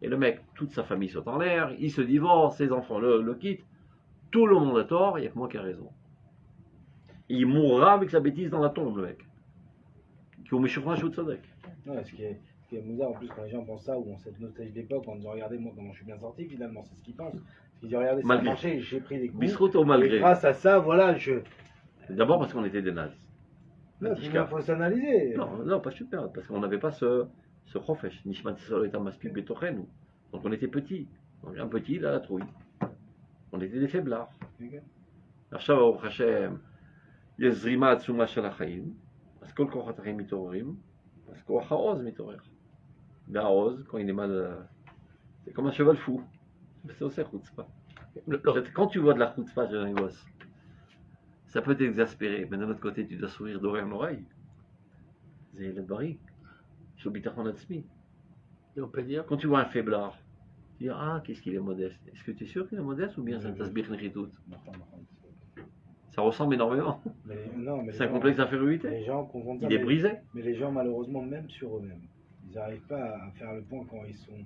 Et le mec, toute sa famille saute en l'air, il se divorce, ses enfants le quittent. Tout le monde a tort, il n'y a que moi qui ai raison. Il mourra avec sa bêtise dans la tombe, le mec. Qui au méchant shoot Sodek. Ouais, ce qui est bizarre en plus quand les gens pensent ça, ou ont cette nostalgie d'époque, en disant regardez moi comment je suis bien sorti, finalement c'est ce qu'ils pensent. Ils disent regardez ça a marché, j'ai pris des coups. Bistrout au malgré. Et grâce à ça, voilà, D'abord parce qu'on était des nazis. Non, il faut s'analyser. Non, pas super, parce qu'on n'avait pas ce profèche. Nishmat Soletam Maspik Betochenu. Donc on était petits. Donc un petit, il a la trouille. On était des faiblards. עכשיו ברוך השם, יש זרימה עצומה של החיים, אז כל כוחות החיים מתעוררים, אז כוח העוז מתעורר. והעוז, quand il est mal, c'est comme un cheval fou. C'est aussi chutzpah. Quand tu vois de la chutzpah chez un gosse, ça peut t'exaspérer, mais d'un autre côté, tu dois sourire d'oreille en oreille. C'est le bari. Je suis bitachon atzmi. Et on peut dire. Quand tu vois un faiblard, tu dis ah, qu'est-ce qu'il est modeste. Est-ce que tu es sûr qu'il est modeste ou bien ça t'asbire nechitout? Ça ressemble énormément. C'est un complexe d'infériorité. Les gens confondent ça. Il est brisé. Mais les gens, malheureusement, même sur eux-mêmes, ils n'arrivent pas à faire le point quand ils sont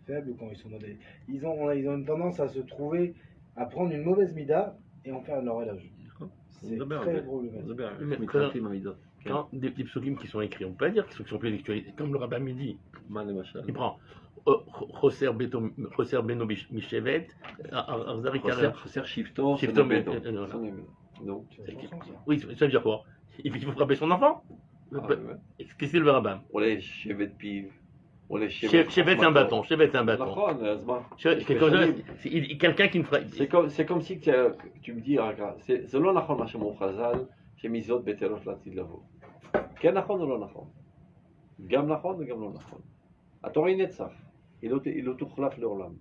faibles ou quand ils sont modestes. Ils ont une tendance à se trouver, à prendre une mauvaise mida et en faire leur éloge. C'est très problématique. Quand des petits psukim qui sont écrits, on peut pas dire qu'ils sont plus d'actualité. Comme le rabbin Midi, il prend Choser Beno Mishevet, Choser Shifto, non. Oui, ça veut dire quoi? Il faut frapper son enfant? Qu'est-ce que c'est le rabbin? Chevet piv. Chevet c'est un bâton. Chevet c'est un bâton. Quelqu'un qui ne frappe. C'est comme si tu me dis, c'est לא נכון מה שאמרו חז"ל, שמזוות בטלות לעתיד לבוא. כן נכון או לא נכון? גם נכון וגם לא נכון. התורה היא נצח, היא לא תוחלף לעולם.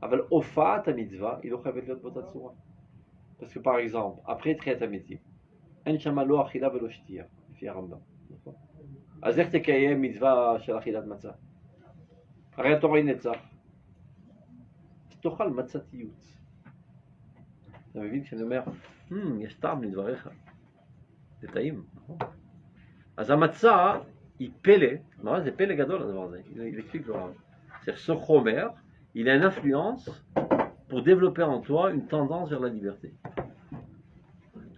אבל הופעת המצווה היא לא חייבת להיות באותה צורה. Parce que par exemple, après תחיית המתים, אין שם לא אכילה ולא שתייה, לפי הרמב"ם. אז איך תקיים מצווה של אכילת מצה? הרי התורה היא נצח. תאכל מצתיות. אתה מבין כשאני אומר, יש טעם לדבריך. זה טעים, נכון? אז המצה היא פלא, ממש זה פלא גדול הדבר הזה, il explique le rab. C'est-à-dire ce chomer, il a une influence pour développer en toi une tendance vers la liberté.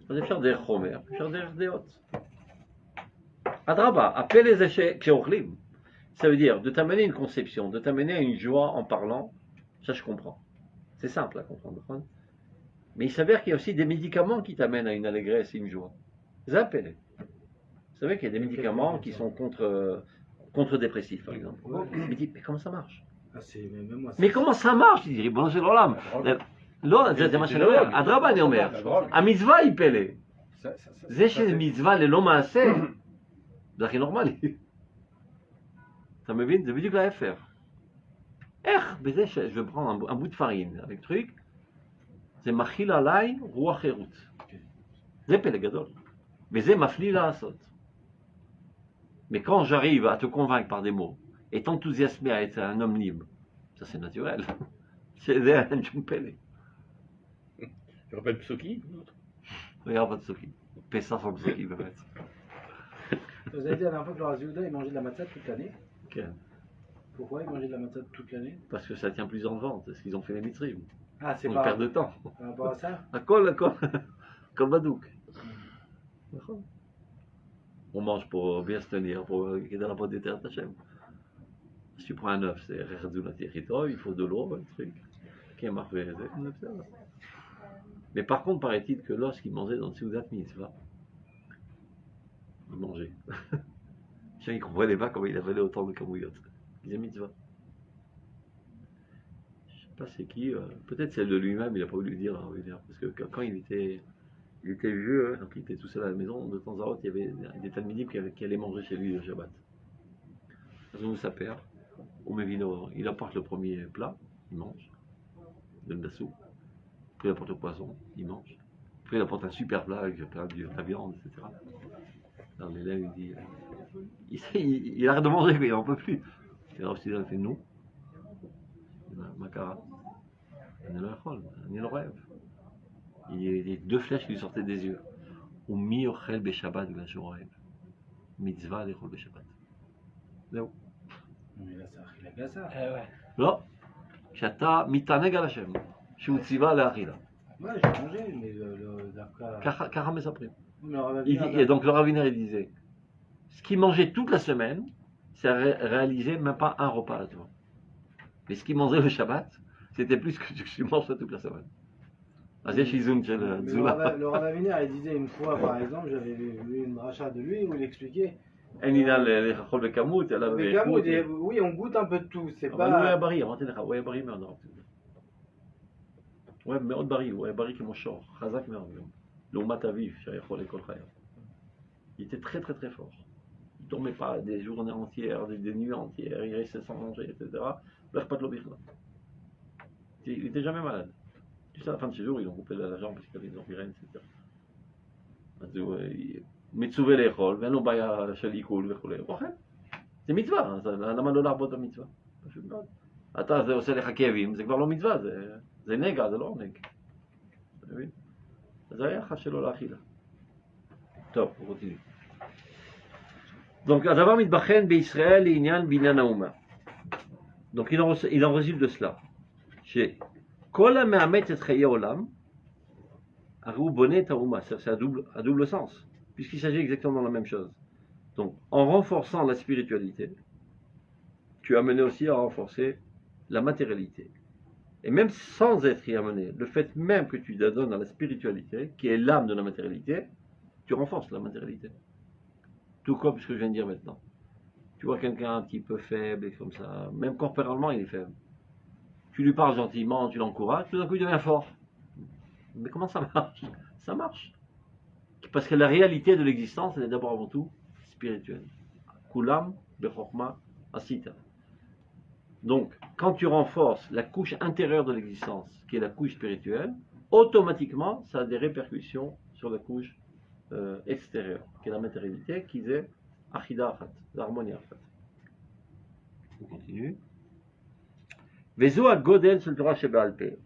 אז אפשר דרך חומר, אפשר דרך דעות. אדרבה, הפלא זה כשאוכלים. Ça veut dire de t'amener une conception, de t'amener à une joie en parlant, ça je comprends. C'est simple à comprendre. Mais il s'avère qu'il y a aussi des médicaments qui t'amènent à une allégresse et une joie. C'est un pélé. Vous savez qu'il y a des médicaments qui sont contre-dépressifs, par exemple. Mais dis, mais comment ça marche? Mais comment ça marche? Il dit, bon, c'est l'olam. לא, זה מה שאני אומר, אדרבה אני אומר, המצווה היא פלא. זה שמצווה ללא מעשה, זה הכי נורמלי. אתה מבין? זה בדיוק להפך. איך? בזה je vais prendre un bout de farine avec truc, זה מכיל עליי רוח חירות. זה פלא גדול. וזה מפליא לעשות. Mais quand j'arrive à te convaincre par des mots, et t'enthousiasmer à être un homme libre, ça c'est naturel. C'est un jum pélé. Tu rappelles Psoki? Regarde pas de Psoki. Pessa sans Psoki peut-être. Vous avez dit la dernière fois que le Raziouda il mangeait de la matzah toute l'année. Okay. Pourquoi il mangeait de la matzah toute l'année? Parce que ça tient plus en vente, parce qu'ils ont fait les mitzvahs. Ah, c'est on pas... perd de temps. Par rapport à ça? Comme Badouk. On mange pour bien se tenir, pour qu'il y ait dans la boîte de terre Hachem. Si tu prends un œuf, c'est il faut de l'eau, un truc. Qui est marqué. Mais par contre, paraît-il que lorsqu'il mangeait dans le Seudat Mitzvah, il mangeait. Je ne comprenais pas comment il avalait autant de camouillottes. Il disait Mitzvah. Je ne sais pas c'est qui, peut-être celle de lui-même, il n'a pas voulu le dire, parce que quand il était vieux, donc il était tout seul à la maison, de temps en temps, il y avait des talmidim qui allaient manger chez lui le Shabbat. Donc ça perd. Au Mevino, il apporte le premier plat, il mange, il donne de la soupe. Puis il apporte le poisson, il mange. Puis il apporte un super plat avec de la viande, etc. Alors l'élève, il dit, il arrête de manger, il n'en peut plus. Et alors, il fait non. Macara. Il le rêve. Il y a 2 flèches qui lui sortaient des yeux. Ou mi ochel beshabbat v'ashorem. Mitzvah l'echol beshabbat. זהו. לא, כשאתה מתענג על השם, שהוא ציווה לאכילה. ככה מספרים. Et donc le rabbiner il disait, ce qu'il mangeait toute la semaine, c'est réalisé même pas un repas à toi. Mais ce qu'il mangeait le Shabbat, c'était plus que ce que tu manges toute la semaine. Le rabbiner il disait une fois par exemple, j'avais vu une rachat de lui où il expliquait. Oui, on goûte un peu de tout, c'est pas... הוא אוהב מאוד בריא, הוא היה בריא כמו שור, חזק מאוד גם. לעומת אביו שהיה חולה כל חייו. Il était très très très fort. Il ne dormait pas des journées entières, des nuits entières, il restait sans manger, etc. Il n'était jamais malade. Juste à la fin de ses jours, ils ont coupé la jambe parce qu'il avait des empirènes, etc. מצווה לאכול, ואין לו בעיה של עיכול וכו'. הוא אוכל. זה מצווה, למה לא לעבוד במצווה? פשוט מאוד. אתה זה עושה לך כאבים, זה כבר לא מצווה, זה נגע, זה לא עונג. אתה מבין? אז זה היחס שלו לאכילה. טוב, הוא continue. Donc, הדבר מתבחן בישראל לעניין בניין האומה. Donc, il en résulte de cela. שכל המאמץ את חיי עולם, הרי הוא בונה את האומה. C'est à double sens. Puisqu'il s'agit exactement de la même chose. Donc, en renforçant la spiritualité, tu es amené aussi à renforcer la matérialité. Et même sans être y amené, le fait même que tu donnes à la spiritualité, qui est l'âme de la matérialité, tu renforces la matérialité. Tout comme ce que je viens de dire maintenant. Tu vois quelqu'un un petit peu faible et comme ça, même corporellement il est faible. Tu lui parles gentiment, tu l'encourages, tout d'un coup il devient fort. Mais comment ça marche? Ça marche. Parce que la réalité de l'existence, elle est d'abord avant tout spirituelle. Kulam, Bechokma, Asita. Donc, quand tu renforces la couche intérieure de l'existence, qui est la couche spirituelle, automatiquement, ça a des répercussions sur la couche extérieure, qui est la matérialité, qui est Achida Achat, l'harmonie Achat. On continue. Vezo a Godel sur le Torah Sheba'al Peh.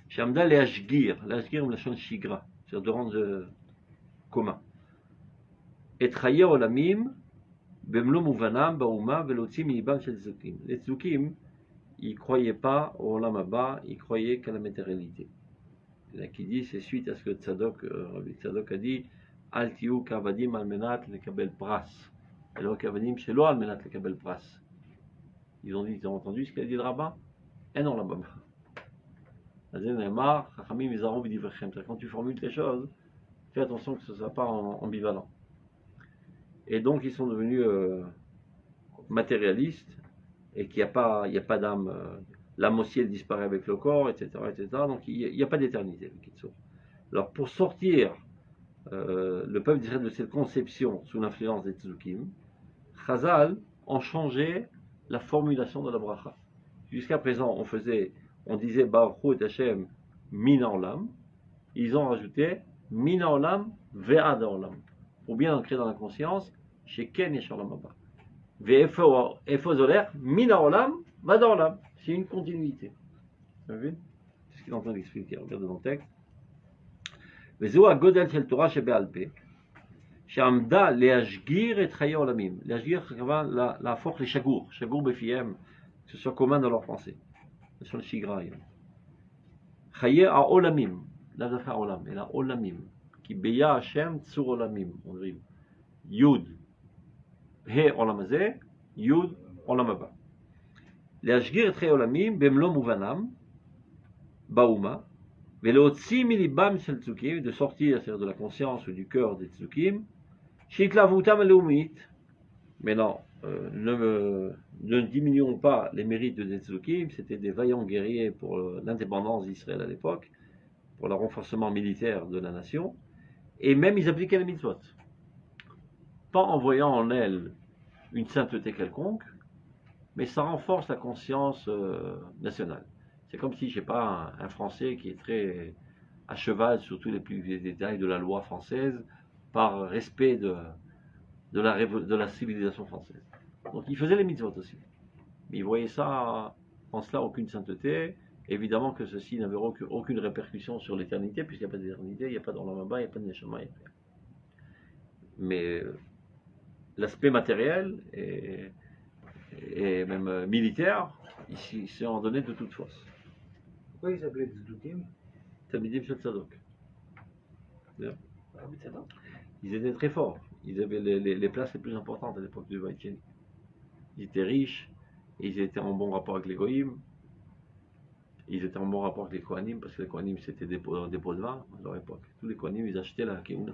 Shamda le'ashgir, le'ashgir mlashon shigra, c'est-à-dire de rendre commun. Et chaye olamim במלוא מובנם באומה ולהוציא מליבם של צדוקים. Les tzdukim, ils ne croyaient pas au Olam Haba, ils croyaient qu'à la matérialité. Il y en a qui dit, c'est suite à ce que Rabbi Tzadok a dit, Al tiyu kavadim al menat lekabel pras. Et alors kavadim shelo al menat lekabel pras. Ils ont entendu ce qu'a dit le rabbin? Et non, là-bas. Quand tu formules tes choses, fais attention que ce ne soit pas ambivalent. Et donc ils sont devenus matérialistes et qu'il n'y a pas d'âme. L'âme aussi elle disparaît avec le corps, etc. etc. Donc il n'y a pas d'éternité. Alors pour sortir le peuple d'Israël de cette conception sous l'influence des Tzdukim, Chazal ont changé la formulation de la bracha. Jusqu'à présent on disait Baruch Hu et Hashem Mina Olam. Ils ont rajouté Mina Olam Ve'ad Olam. Pour bien ancrer dans la conscience, chez Ken et Shalom Abba. Ve'efo zoler, Mina Olam, Vada Olam. C'est une continuité. Vous avez vu? C'est ce qu'il est en train d'expliquer. Regardez dans le texte. Ve'zeu ha-godel shel Torah shebe'al peh, she'amda le'ashgir et chaye olamim. Le'ashgir, c'est la force, les chagour befiem, que ce soit commun dans leur pensée. Sur le shigra. Chaye ha-olamim, la dafka olam, et la olamim. Qui beya Hashem tsur olamim, on dit Yud he olam hazeh, Yud olam haba. להשגיר את חיי עולמים במלוא מובנם באומה ולהוציא מליבם של צדוקים, de sortir c'est-à-dire de la conscience ou du cœur des צדוקים שהתלהבותם הלאומית. Mais non, ne diminuons pas les mérites des tzdukim, c'était des vaillants guerriers pour l'indépendance d'Israël à l'époque, pour le renforcement militaire de la nation. Et même ils appliquaient les mitzvot. Pas en voyant en elle une sainteté quelconque, mais ça renforce la conscience nationale. C'est comme si, je sais pas, un Français qui est très à cheval sur tous les plus détails de la loi française, par respect de la civilisation française. Donc il faisait les mitzvot aussi. Mais il voyait ça, en cela, aucune sainteté, évidemment que ceci n'avait aucune répercussion sur l'éternité, puisqu'il n'y a pas d'éternité, il n'y a pas d'Olam Haba, il n'y a pas de Neshama, il n'y a rien. Mais l'aspect matériel et même militaire, ici, c'est en donné de toute force. Pourquoi ils s'appelaient Tzdukim? Tamidim Shel Tzadok. Ils étaient très forts. Ils avaient les places les plus importantes à l'époque du Vaïtieni. Ils étaient riches, et ils étaient en bon rapport avec les Goïm. Ils étaient en bon rapport avec les Kohanim, parce que les Kohanim c'était des pots de vin à leur époque. Tous les Kohanim ils achetaient la Keuna.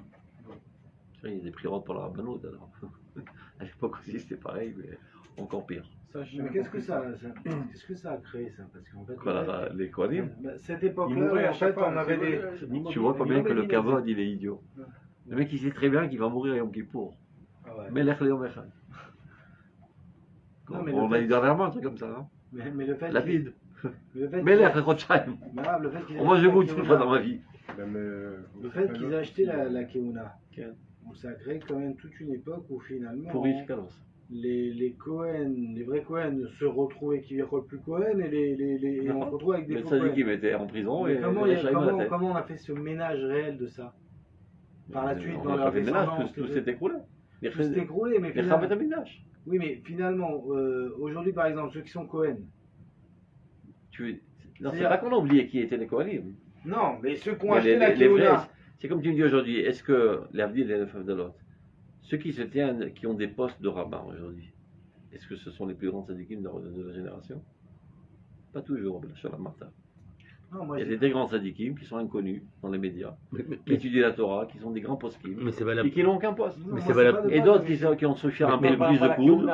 Il y a des prix pour la Rabbanout alors. À l'époque aussi c'était pareil, mais encore pire. Mais qu'est-ce que ça a créé ça? Parce qu'en fait, Quoi, les Kohanim, cette époque-là, en fait, on avait des. tu vois pas bien que le Kavod il est idiot. Le mec il sait très bien qu'il va mourir à Yom Kippour. Mais l'Ech Léom Echad. On a eu dernièrement un truc comme ça, hein. Mais le fait. Lapide. Mais l'Ech Rothschild. Moi je moute une fois dans ma vie. Le fait qu'ils aient acheté la Keuna, ça a créé quand même toute une époque où finalement. Pour riche Kalos. Les Cohen, les vrais Cohen se retrouvaient qui ne plus Cohen et on se retrouve avec des faux Cohen. Le Tzadikim était en prison et comment on a fait ce ménage réel de ça? Par la suite, dans leur descendance, tout s'est écroulé. Tout s'est écroulé, mais finalement. Oui, mais finalement, aujourd'hui par exemple, ceux qui sont Cohen. Non, c'est pas qu'on a oublié qui étaient les Kohanim. Non, mais ceux qui ont acheté la Keuna. C'est comme tu me dis aujourd'hui, est-ce que l'Avdil et les femmes de l'autre, ceux qui se tiennent, qui ont des postes de rabbin aujourd'hui, est-ce que ce sont les plus grands tzadikim de la génération? Pas toujours, sur la Martha. Il y a des très grands tzadikim qui sont inconnus dans les médias, qui étudient la Torah, qui sont des grands poskim, et qui n'ont aucun poste. Et d'autres qui ont souffert un peu plus de coups,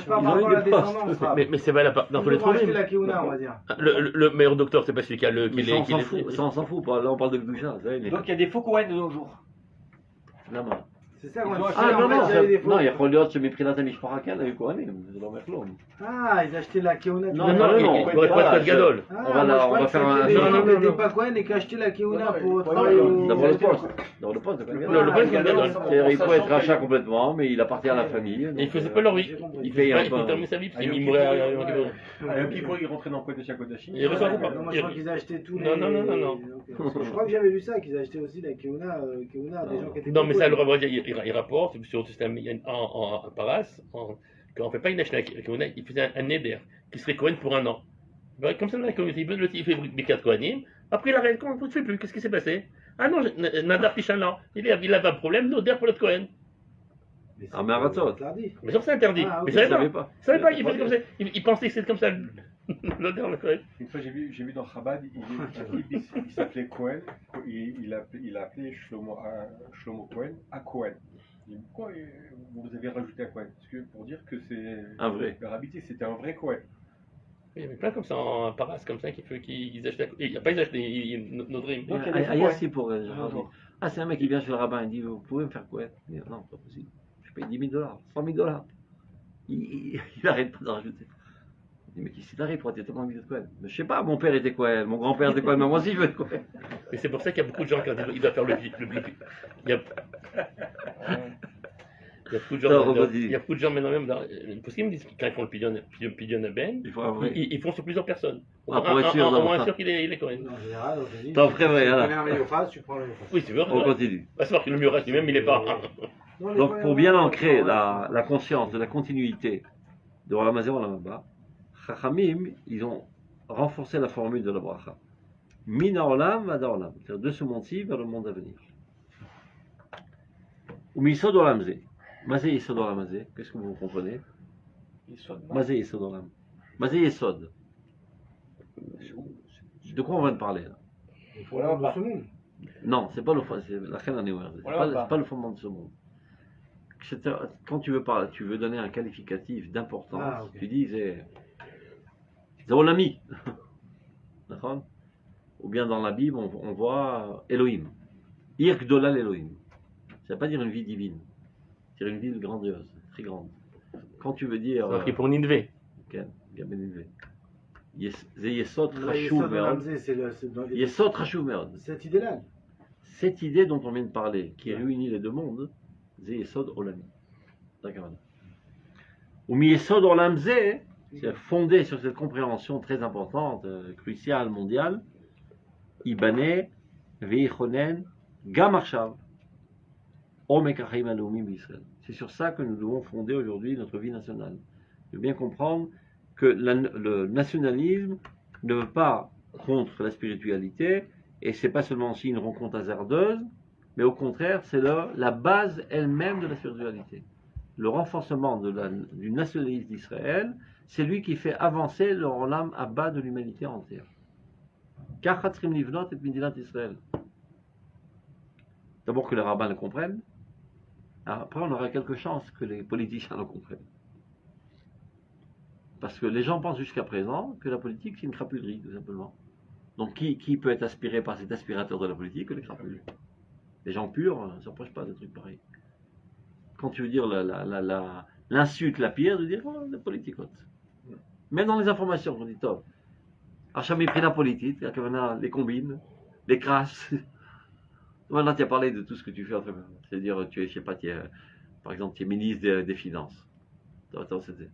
ils ont eu des postes. Mais c'est valable dans tous les trous. Le meilleur docteur, c'est pas celui qui a le. Ça, on s'en fout, là on parle de Gdoucha. Donc il y a des faux Kohen de nos jours. C'est ça, non, il y a Kholiot, ce mépris d'Azami Shparakal avec Kohanim, de leur merclon. Ah, ils achetaient la Keuna. Non, il ne pourrait pas être Gadol. On va faire un. Non, n'étaient pas Cohen et qui achetaient la Keuna pour travailler au. D'abord le poste. D'abord le poste. Le poste de Gadol. Il peut être rachat complètement, mais il appartient à la famille. Et il faisait pas leur vie. Il terminait sa vie, parce qu'il mourait à Yom Kippour. Il rentrait dans Kodesh HaKodashim. Il ressortait pas. Moi, je crois qu'ils achetaient tous les. Non. Je crois que j'avais lu ça, qu'ils achetaient aussi la Keuna des gens qui étaient. Non, mais ça, le Rav il rapporte sur le système en Paras, qu'on ne fait pas une achat, il faisait un Neder, qui serait Cohen pour un an. Comme ça, dans la communauté, il fait Bikat Kohanim, après il arrête, on ne fait plus, qu'est-ce qui s'est passé? Ah non, Nadar Tishanan, il avait un problème, Noder pour l'autre Cohen. Ah, mais Aratot. Mais ça, c'est interdit. Mais je savais pas. Il faisait comme ça, il pensait que c'était comme ça, Noder le Cohen. Une fois, j'ai vu dans Chabad, il s'appelait Cohen, il a appelé Shlomo Cohen à Cohen. Pourquoi vous avez rajouté un Cohen? Parce que pour dire que c'est un vrai. C'était un vrai Cohen. Il y avait plein comme ça en Paras, comme ça, qu'ils achetaient. Il n'y a pas ils achetaient notre rime. Ah, c'est un mec qui vient chez le rabbin et dit vous pouvez me faire Cohen? Non, pas possible. Je paye $10 000, $100 000. Il n'arrête pas d'en rajouter. Il dit mais qui s'est arrêté pour être tellement envie de Cohen? Mais je sais pas, mon père était Cohen, mon grand-père était Cohen, mais moi aussi je veux être Cohen. Mais c'est pour ça qu'il y a beaucoup de gens qui ils doivent faire le il y a beaucoup de gens maintenant même parce qu'ils me disent quand ils font le pidyon à Ben, ils font sur plusieurs personnes. Pour être sûr, au moins sûr qu'il est Cohen. T'en ferais vrai, Oui, tu veux. On continue. Va savoir que le Mioras lui-même il est pas. Donc pour bien ancrer la conscience de la continuité de Olam Hazé Olam Haba, Chachamim, ils ont renforcé la formule de la bracha. Mina Olam Vada Olam, c'est-à-dire de ce monde-ci vers le monde à venir. Ou Misod Olam Zé. Mazé Yesod Olam Hazé, qu'est-ce que vous comprenez? Mazé Yesod Olam. Mazé Yesod. De quoi on vient de parler là? Non, c'est pas le fondement, c'est la Chen Anéouer, c'est pas le fondement de ce monde. Quand tu veux parler, tu veux donner un qualificatif d'importance, tu dis c'est Olami. D'accord? Ou bien dans la Bible, on voit Elohim. Ir Gdolal Elohim. Ça veut pas dire une vie divine. C'est une ville grandiose, très grande. Quand tu veux dire. C'est pour Ninvé. Ok, Gaben Ninvé. Yesod Chashuv Meod. Yesod Chashuv Meod. Cette idée-là. Cette idée dont on vient de parler, qui réunit les deux mondes, c'est Yesod Olami. D'accord. Ou mi Yesod Olam Zé, C'est fondé sur cette compréhension très importante, cruciale, mondiale. Ibaneh, Veichonen, Gamarshav, Omekachim Aloumim Israël. C'est sur ça que nous devons fonder aujourd'hui notre vie nationale. De bien comprendre que le nationalisme ne veut pas contre la spiritualité, et c'est pas seulement aussi une rencontre hasardeuse, mais au contraire, c'est la base elle-même de la spiritualité. Le renforcement du nationalisme d'Israël, c'est lui qui fait avancer le Olam Abba de l'humanité entière. Kachatzrim livnot et Midinat Israël. D'abord que les rabbins le comprennent, après on aura quelques chances que les politiciens le comprennent. Parce que les gens pensent jusqu'à présent que la politique c'est une crapulerie, tout simplement. Donc qui peut être aspiré par cet aspirateur de la politique que les crapules? Les gens purs ne s'approchent pas de trucs pareils. Quand tu veux dire l'insulte, la pire, de dire oh, les politicotes. Même dans les informations, on dit top. Hacham pris la politique, les combines, les crasses. Maintenant, tu as parlé de tout ce que tu fais. C'est-à-dire, tu es, je sais pas, par exemple, tu es ministre des Finances. Attends, c'était.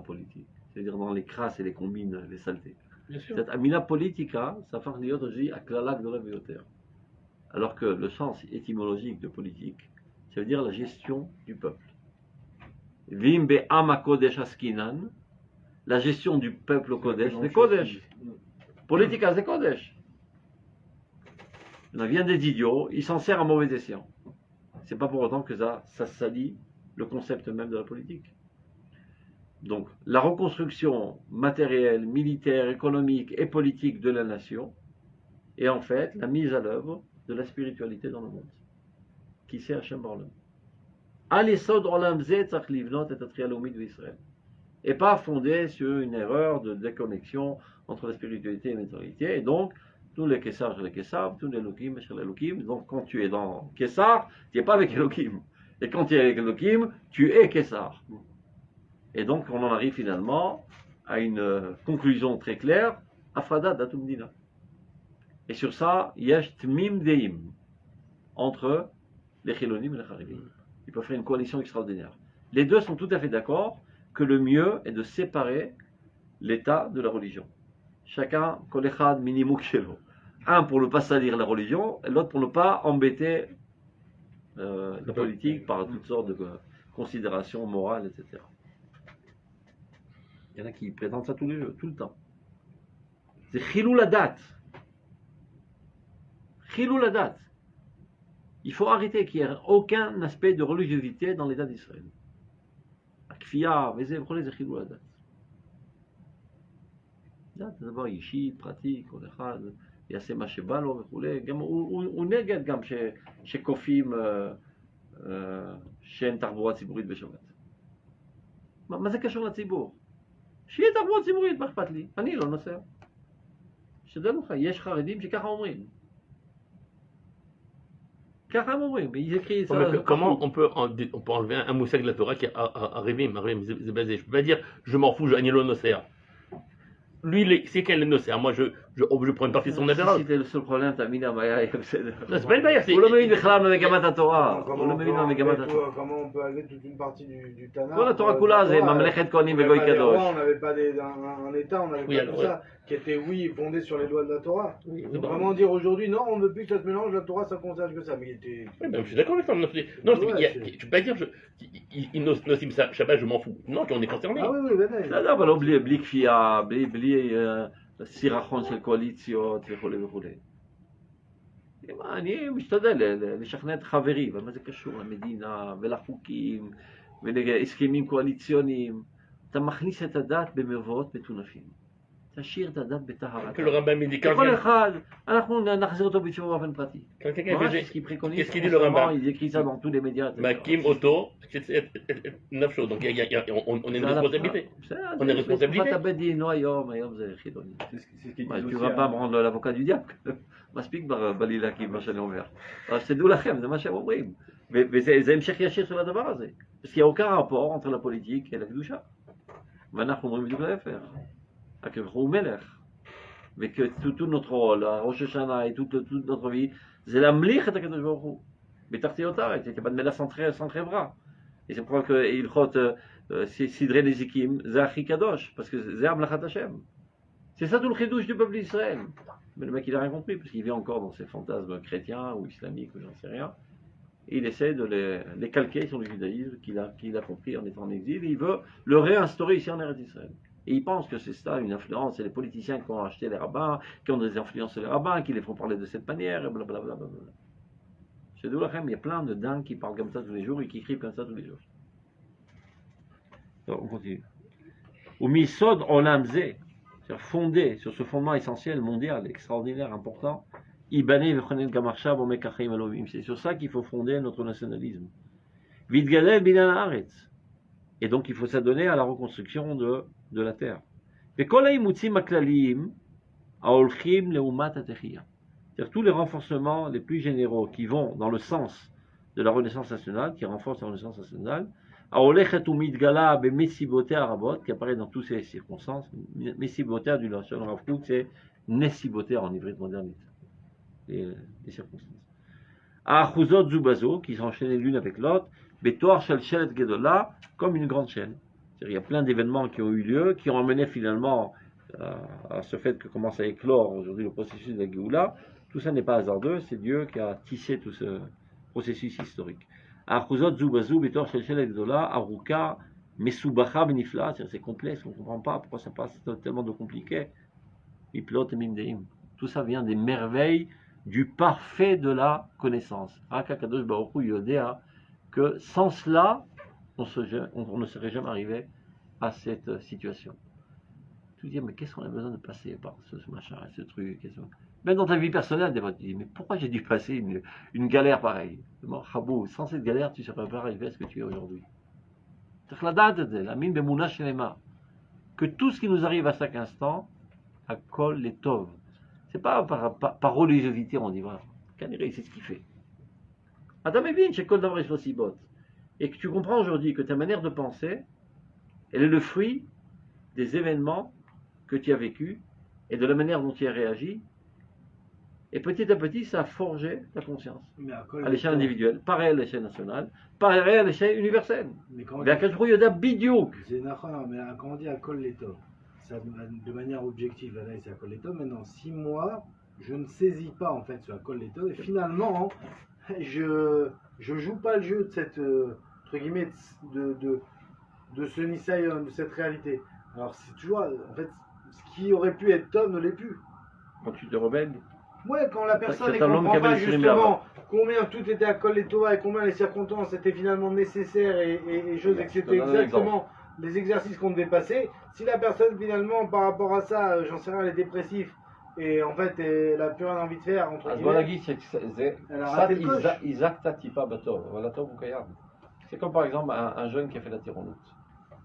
Politique. C'est-à-dire dans les crasses et les combines, les saletés. Bien sûr. Cette amina politica, ça fait liot aussi à klalak de la biotère. Alors que le sens étymologique de politique, ça veut dire la gestion du peuple. Vim be'am kodesh askinan, la gestion du peuple au Kodesh, c'est Kodesh. Politica, c'est Kodesh. Il en vient des idiots, il s'en sert à mauvais escient. C'est pas pour autant que ça salit le concept même de la politique. Donc, la reconstruction matérielle, militaire, économique et politique de la nation est en fait la mise à l'œuvre de la spiritualité dans le monde. Qui c'est Hachem Barlam. Al-Esod Olam Zeh tzarich livnot et Atria Laumit d'Israël. Et pas fondé sur une erreur de déconnexion entre la spiritualité et la matérialité. Et donc, tous les Kessar, les Kessar, tous les Elohim, les Elohim. Donc, quand tu es dans Kessar, tu n'es pas avec Elohim. Et quand tu es avec Elohim, tu es Kessar. Et donc, on en arrive finalement à une conclusion très claire, Afradat Datumdina. Et sur ça, Yesh Tmim Deim, entre les Chilonim et les Haridim. Ils peuvent faire une coalition extraordinaire. Les deux sont tout à fait d'accord que le mieux est de séparer l'État de la religion. Chacun, kolechad minimuk shelo. Un pour ne pas salir la religion, et l'autre pour ne pas embêter la politique par toutes sortes de considérations morales, etc. Il y en a qui prétendent ça tout le temps. C'est chilou la date. Chilou la date. Il faut arrêter qu'il n'y ait aucun aspect de religiosité dans l'État d'Israël. Akfia, וזה וכולי, זה חילול הדת. דת זה דבר אישי, פרטי, כל אחד יעשה מה שבא לו וכולי. גם הוא נגד גם שכופים שאין תחבורה ציבורית בשבת. מה זה קשור לציבור? שיהיה תחבורה ציבורית, מה אכפת לי? אני לא נוסע. שתדע לך, יש חרדים שככה אומרים. Comment on peut enlever un moussag de la Torah qui est arrivé, c'est basé. Je peux pas dire je m'en fous, Agnello Nosser. Lui, c'est quel le Nosser? Moi, je prends une partie de son affaire. Si c'était le seul problème, t'as mis la Maya comme c'est. Non, c'est pas une Maya, c'est. Comment on peut aller toute une partie du Tanakh? La Torah Kula, c'est Mamlechet Kohanim Vegoy Kadosh. On n'avait pas un État, on n'avait pas tout ça, qui était, fondé sur les lois de la Torah. Vraiment dire aujourd'hui, non, on ne veut plus que ça se mélange, la Torah, ça concerne que ça. Mais il était. Oui, ben, je suis d'accord avec ça. Non, tu peux pas dire, Nosim Shabbat, je m'en fous. Non, on est concerné. Ah oui, אבל לא בלי כפייה, בלי סירחון של קואליציות וכולי. אני משתדל לשכנע את חברי, אבל מה זה קשור למדינה ולחוקים ולהסכמים קואליציוניים? אתה מכניס את הדת במבואות מטונפים. תשאיר את הדת בטהרתה. כל אחד, אנחנו נחזיר אותו בתשובה באופן פרטי. ממש ce qu'il préconise, il écrit ça dans tous les médias. Makim, Auto, c'est 9 choses. Donc on a une responsabilité. On a une responsabilité. Tu vas pas prendre l'avocat du diable. מספיק בלילה מה שאני אומר. אז שתדעו לכם, זה מה שהם אומרים. וזה המשך ישיר של הדבר הזה. parce qu'il n'y a aucun rapport entre la politique et la קדושה. ואנחנו אומרים בדיוק להפך. הוא מלך, וכל notre rôle, ראש השנה et toute notre vie, זה להמליך את הקדוש ברוך הוא, בתחתיות הארץ, כי בן מלך sans trêve. Et c'est pour ça qu'il c'est Sidré Nezikim, Zachi Kadosh, parce que c'est Amlachat Hashem. C'est ça tout le chidouche du peuple d'Israël. Mais le mec, il a rien compris, parce qu'il vit encore dans ses fantasmes chrétiens ou islamiques, ou j'en sais rien. Et il essaie de les calquer sur le judaïsme qu'il a compris en étant en exil. Et il veut le réinstaurer ici en Eretz Israël. Et il pense que c'est ça, une influence. C'est les politiciens qui ont acheté les rabbins, qui ont des influences sur les rabbins, qui les font parler de cette manière, et blablabla. Chez Doulachem, il y a plein de dingues qui parlent comme ça tous les jours et qui écrivent comme ça tous les jours. Donc, on continue. Ou misod olam zeh, c'est-à-dire fondé sur ce fondement essentiel, mondial, extraordinaire, important. Ibané v'chonen gamarcha bomekachim elohim. C'est sur ça qu'il faut fonder notre nationalisme. Vidgalel binan haaretz. Et donc, il faut s'adonner à la reconstruction de la terre. Vekol ha'imutzim haklalim haolchim leumat hatechiyah. C'est-à-dire tous les renforcements les plus généraux qui vont dans le sens de la renaissance nationale, qui renforcent la renaissance nationale, haolechet umitgala bemesibotea arabot, qui apparaît dans toutes ces circonstances. Mesibotea du Lashon Rav Kook, c'est nesibotea en hybride moderniste. Les circonstances. Achuzot zubazo, qui s'enchaînent l'une avec l'autre, betoar shel shelet gedola, comme une grande chaîne. C'est-à-dire, il y a plein d'événements qui ont eu lieu, qui ont amené finalement à ce fait que commence à éclore aujourd'hui le processus de la Géoula. Tout ça n'est pas hasardeux, c'est Dieu qui a tissé tout ce processus historique. Achuzot zubazo, betoar shel shelet gedola, aruka, mesubacha benifla, c'est complexe, on ne comprend pas pourquoi ça passe tellement de compliqué. Miplot et mimdeim. Tout ça vient des merveilles du parfait de la connaissance. Akadosh Baruch Hu Yodéa, que sans cela, on ne serait jamais arrivé à cette situation. Tu te dis, mais qu'est-ce qu'on a besoin de passer par ce machin, ce truc, même dans ta vie personnelle, des fois, tu te dis, mais pourquoi j'ai dû passer une galère pareille? Chabou, sans cette galère, tu ne serais pas arrivé à ce que tu es aujourd'hui. Que tout ce qui nous arrive à chaque instant, à kol les tov. C'est pas par religiosité, on dit, voilà, Canéré, c'est ce qu'il fait. Adam Evin, chez Kol Davar Sibot. Et que tu comprends aujourd'hui que ta manière de penser, elle est le fruit des événements que tu as vécus et de la manière dont tu as réagi. Et petit à petit, ça a forgé ta conscience. À l'échelle individuelle, pareil à l'échelle nationale, pareil à l'échelle universelle. Mais quand Mais à quel point il y a bidiouk. c'est nachon, mais quand on dit à Kol Leto, ça, de manière objective, là, c'est à Kol Leto. Maintenant, 6 mois, je ne saisis pas en fait ce à Kol Leto. Et finalement, je joue pas le jeu de cette, entre guillemets, de ce Nisayon, de cette réalité. Alors, c'est toujours, en fait, ce qui aurait pu être Tom ne l'est plus. Quand tu te rebelles, Ouais, quand la personne ne C'est un homme qui comprend avait pas exprimé justement combien tout était à Kol Leto et combien les circonstances étaient finalement nécessaires et choses, et que c'était Je te donne un exactement les exercices qu'on devait passer. Si la personne finalement par rapport à ça, j'en sais rien, elle est dépressive et en fait elle a plus rien envie de faire entre אז בוא guillemets. נגיד Elle a קצת raté le coche. הזקת טיפה בטוב, אבל הטוב הוא קיים. C'est comme par exemple un jeune qui a fait la tyrannoute.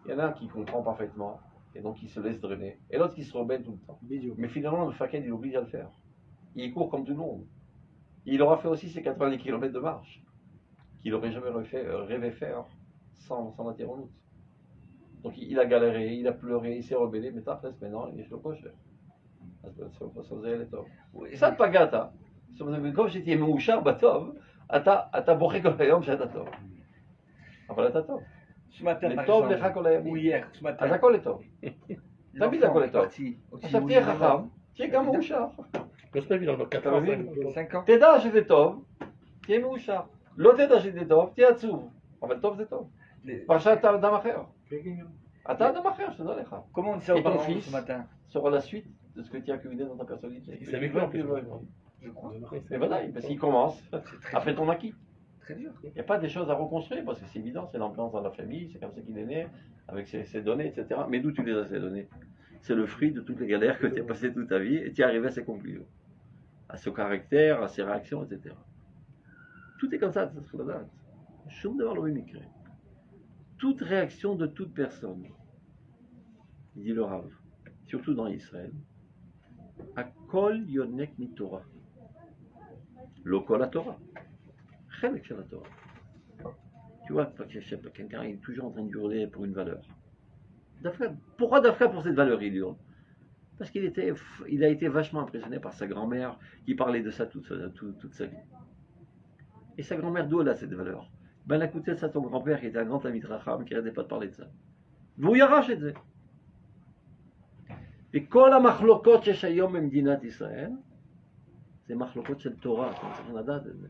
Il y en a un qui comprend parfaitement et donc il se laisse drainer, et l'autre qui se rebelle tout le temps. Bidou. Mais finalement, le faked, il oblige à le faire. Il court comme tout le monde. Il aura fait aussi ses 90 km de marche, qu'il n'aurait jamais rêvé faire sans la tyrannoute. Donc il a galéré, il a pleuré, il s'est rebellé, mais maintenant, il est sur le coche. אז בסוף זה ילד טוב. קצת פגעת, זאת אומרת, במקום שתהיה מאושר בטוב, אתה בוכה כל היום שאתה טוב. אבל אתה טוב. Ce matin, par לטוב exemple, לך כל ou הימים. hier, ce matin, אז הכל לטוב. תמיד l'enfant הכל est לטוב. parti au עכשיו Timoun, תהיה חכם, תהיה גם מאושר. C'est pas évident, donc 4 אתה ans, מבין? 5 ans. תדע שזה טוב, תהיה מאושר. לא תדע שזה טוב, תהיה עצוב. אבל טוב זה טוב. Les- פרשת אתה אדם אחר. אתה אדם אחר, שתדע לך. Comment on dit ça aux Et ton parents fils ce matin? sera la suite de ce que tu as accumulé dans ta personnalité. Il savait quoi en plus. Je crois. Et voilà, parce qu'il commence C'est très, après ton acquis. très dur. Il n'y a pas des choses à reconstruire parce que c'est évident, c'est l'ambiance dans la famille, c'est comme ça qu'il est né, avec ses données, etc. Mais d'où tu les as ces données? C'est le fruit de toutes les galères que tu as passées toute ta vie et tu es arrivé à ces conclusions, à ce caractère, à ces réactions, etc. Tout est comme ça, c'est ce qu'on a. Shum devar lo mikre. Toute réaction de toute personne, dit le Rav, surtout dans Israël, Akol yonek mi Torah. Lo kol Torah. Chelek shel Torah. Tu vois, quelqu'un est toujours en train de hurler pour une valeur. Pourquoi Dafka pour cette valeur il hurle? Parce qu'il a été vachement impressionné par sa grand-mère qui parlait de ça toute sa vie. Et sa grand-mère, d'où elle a cette valeur? Ben, elle a écouté ça ton grand-père qui était un grand ami de Racham qui n'arrêtait pas de parler de ça. והוא ירש את זה. וכל המחלוקות שיש היום במדינת ישראל, זה מחלוקות של תורה, אתם צריכים לדעת את זה.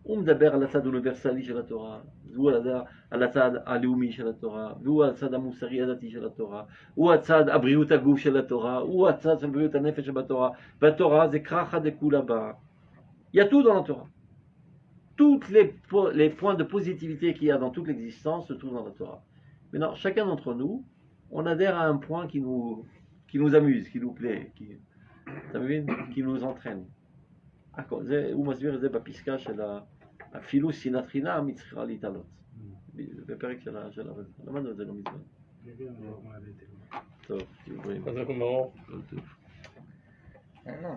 הוא מדבר על הצד האוניברסלי של התורה, והוא על הצד הלאומי של התורה, והוא על הצד המוסרי הדתי של התורה, הוא הצד הבריאות הגוף של התורה, הוא הצד של בריאות הנפש שבתורה, והתורה זה כרחה דכולה בה. Il y a tout dans la Torah. Tous les points de positivité qu'il y a dans toute l'existence se trouvent dans la Torah. Maintenant, chacun d'entre nous, on adhère à un point qui nous amuse, qui nous plaît, qui nous entraîne. הוא מסביר את זה בפסקה של אפילו שנאת חינם היא צריכה להתעלות. בפרק של הרב. למדנו את זה לא מזמן. טוב, תהיו בריאים. אז אנחנו מאוד. Non, non.